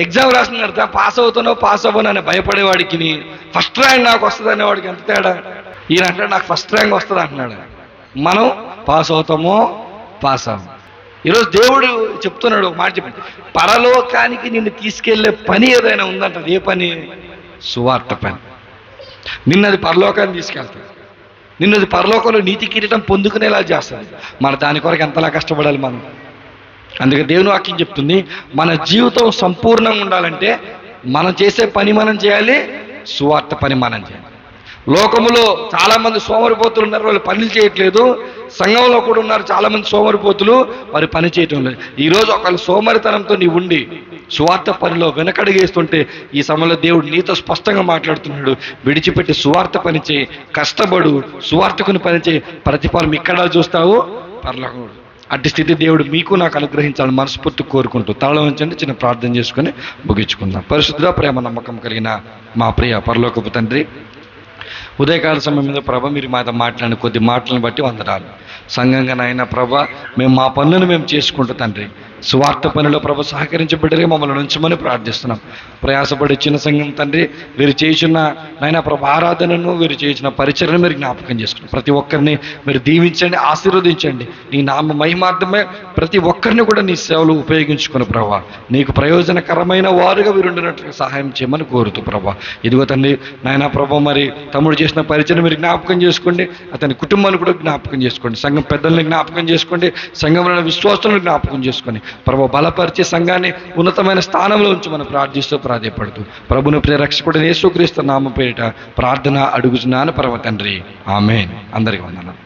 ఎగ్జామ్ రాసిన తర్వాత పాస్ అవుతానో పాస్ అవ్వను అని భయపడేవాడికి ఫస్ట్ ర్యాంక్ నాకు వస్తుంది అనేవాడికి ఎంత తేడా? ఈయన అంటే నాకు ఫస్ట్ ర్యాంక్ వస్తుంది అంటున్నాడు, మనం పాస్ అవుతామో పాస్ అవ్వం. ఈరోజు దేవుడు చెప్తున్నాడు, ఒక మాట చెప్పండి, పరలోకానికి నిన్ను తీసుకెళ్లే పని ఏదైనా ఉందంట. ఏ పని? సువార్త పని. నిన్నది పరలోకాన్ని తీసుకెళ్తాడు, నిన్నది పరలోకంలో నీతి కిరీటం పొందుకునేలా చేస్తుంది. మన దాని కొరకు ఎంతలా కష్టపడాలి మనం. అందుకే దేవుని వాక్యం చెప్తుంది, మన జీవితం సంపూర్ణంగా ఉండాలంటే మనం చేసే పని మనం చేయాలి, సువార్త పని మనం చేయాలి. లోకములో చాలామంది సోమరిపోతులు ఉన్నారు, వాళ్ళు పనులు చేయట్లేదు. సంఘంలో కూడా ఉన్నారు చాలామంది సోమరిపోతులు, వారి పని చేయటం లేదు. ఈరోజు ఒకళ్ళు సోమరితనంతో నీవు ఉండి సువార్త పనిలో వెనకడుగేస్తుంటే, ఈ సమయంలో దేవుడు నీతో స్పష్టంగా మాట్లాడుతున్నాడు, విడిచిపెట్టి సువార్త పని చేయి, కష్టపడు, సువార్తకుని పని చేయి, ప్రతిఫలం ఇక్కడ చూస్తావు, పరలోకం. అట్టి స్థితి దేవుడు మీకు నాకు అనుగ్రహించాలని మనస్ఫూర్తి కోరుకుంటూ తలలో ఉంచండి. చిన్న ప్రార్థన చేసుకుని ముగించుకుందాం. పరిశుద్ధ ప్రేమ నమ్మకం కలిగిన మా ప్రియ పరలోకపు తండ్రి, ఉదయకాల సమయం మీద ప్రభ మీరు మాతో మాట్లాడిన కొద్ది మాటలను బట్టి వందనాలు. సంఘంగా నాయన ప్రభ, మేము మా పనులను మేము చేసుకుంటూ తండ్రి సువార్త పనిలో ప్రభ సహకరించబడ్డరే మమ్మల్ని ఉంచమని ప్రార్థిస్తున్నాం. ప్రయాసపడి చిన్న సంఘం తండ్రి, వీరు చేసిన నాయన ప్రభ ఆరాధనను, వీరు చేసిన పరిచర్యను మీరు జ్ఞాపకం చేసుకుని ప్రతి ఒక్కరిని మీరు దీవించండి, ఆశీర్వదించండి. నీ నామ మహిమార్థమే ప్రతి ఒక్కరిని కూడా నీ సేవలు ఉపయోగించుకుని ప్రభా నీకు ప్రయోజనకరమైన వారుగా వీరుండినట్లు సహాయం చేయమని కోరుతూ ప్రభా. ఇదిగో తండ్రి నాయన ప్రభ, మరి తమ్ముడు చేసిన పరిచయం మీరు జ్ఞాపకం చేసుకోండి, అతని కుటుంబాన్ని కూడా జ్ఞాపకం చేసుకోండి, సంఘం పెద్దల్ని జ్ఞాపకం చేసుకోండి, సంఘంలో విశ్వాసాలను జ్ఞాపకం చేసుకొని ప్రభు బలపరిచే సంఘాన్ని ఉన్నతమైన స్థానంలో ఉంచి మనం ప్రార్థిస్తూ ప్రాధేయపడుతూ ప్రభును ప్రియ రక్షకుడు యేసుక్రీస్తు నామం పేరిట ప్రార్థన అడుగుచున్నాను పరమ తండ్రి, ఆమేన్. అందరికీ వందనాలు.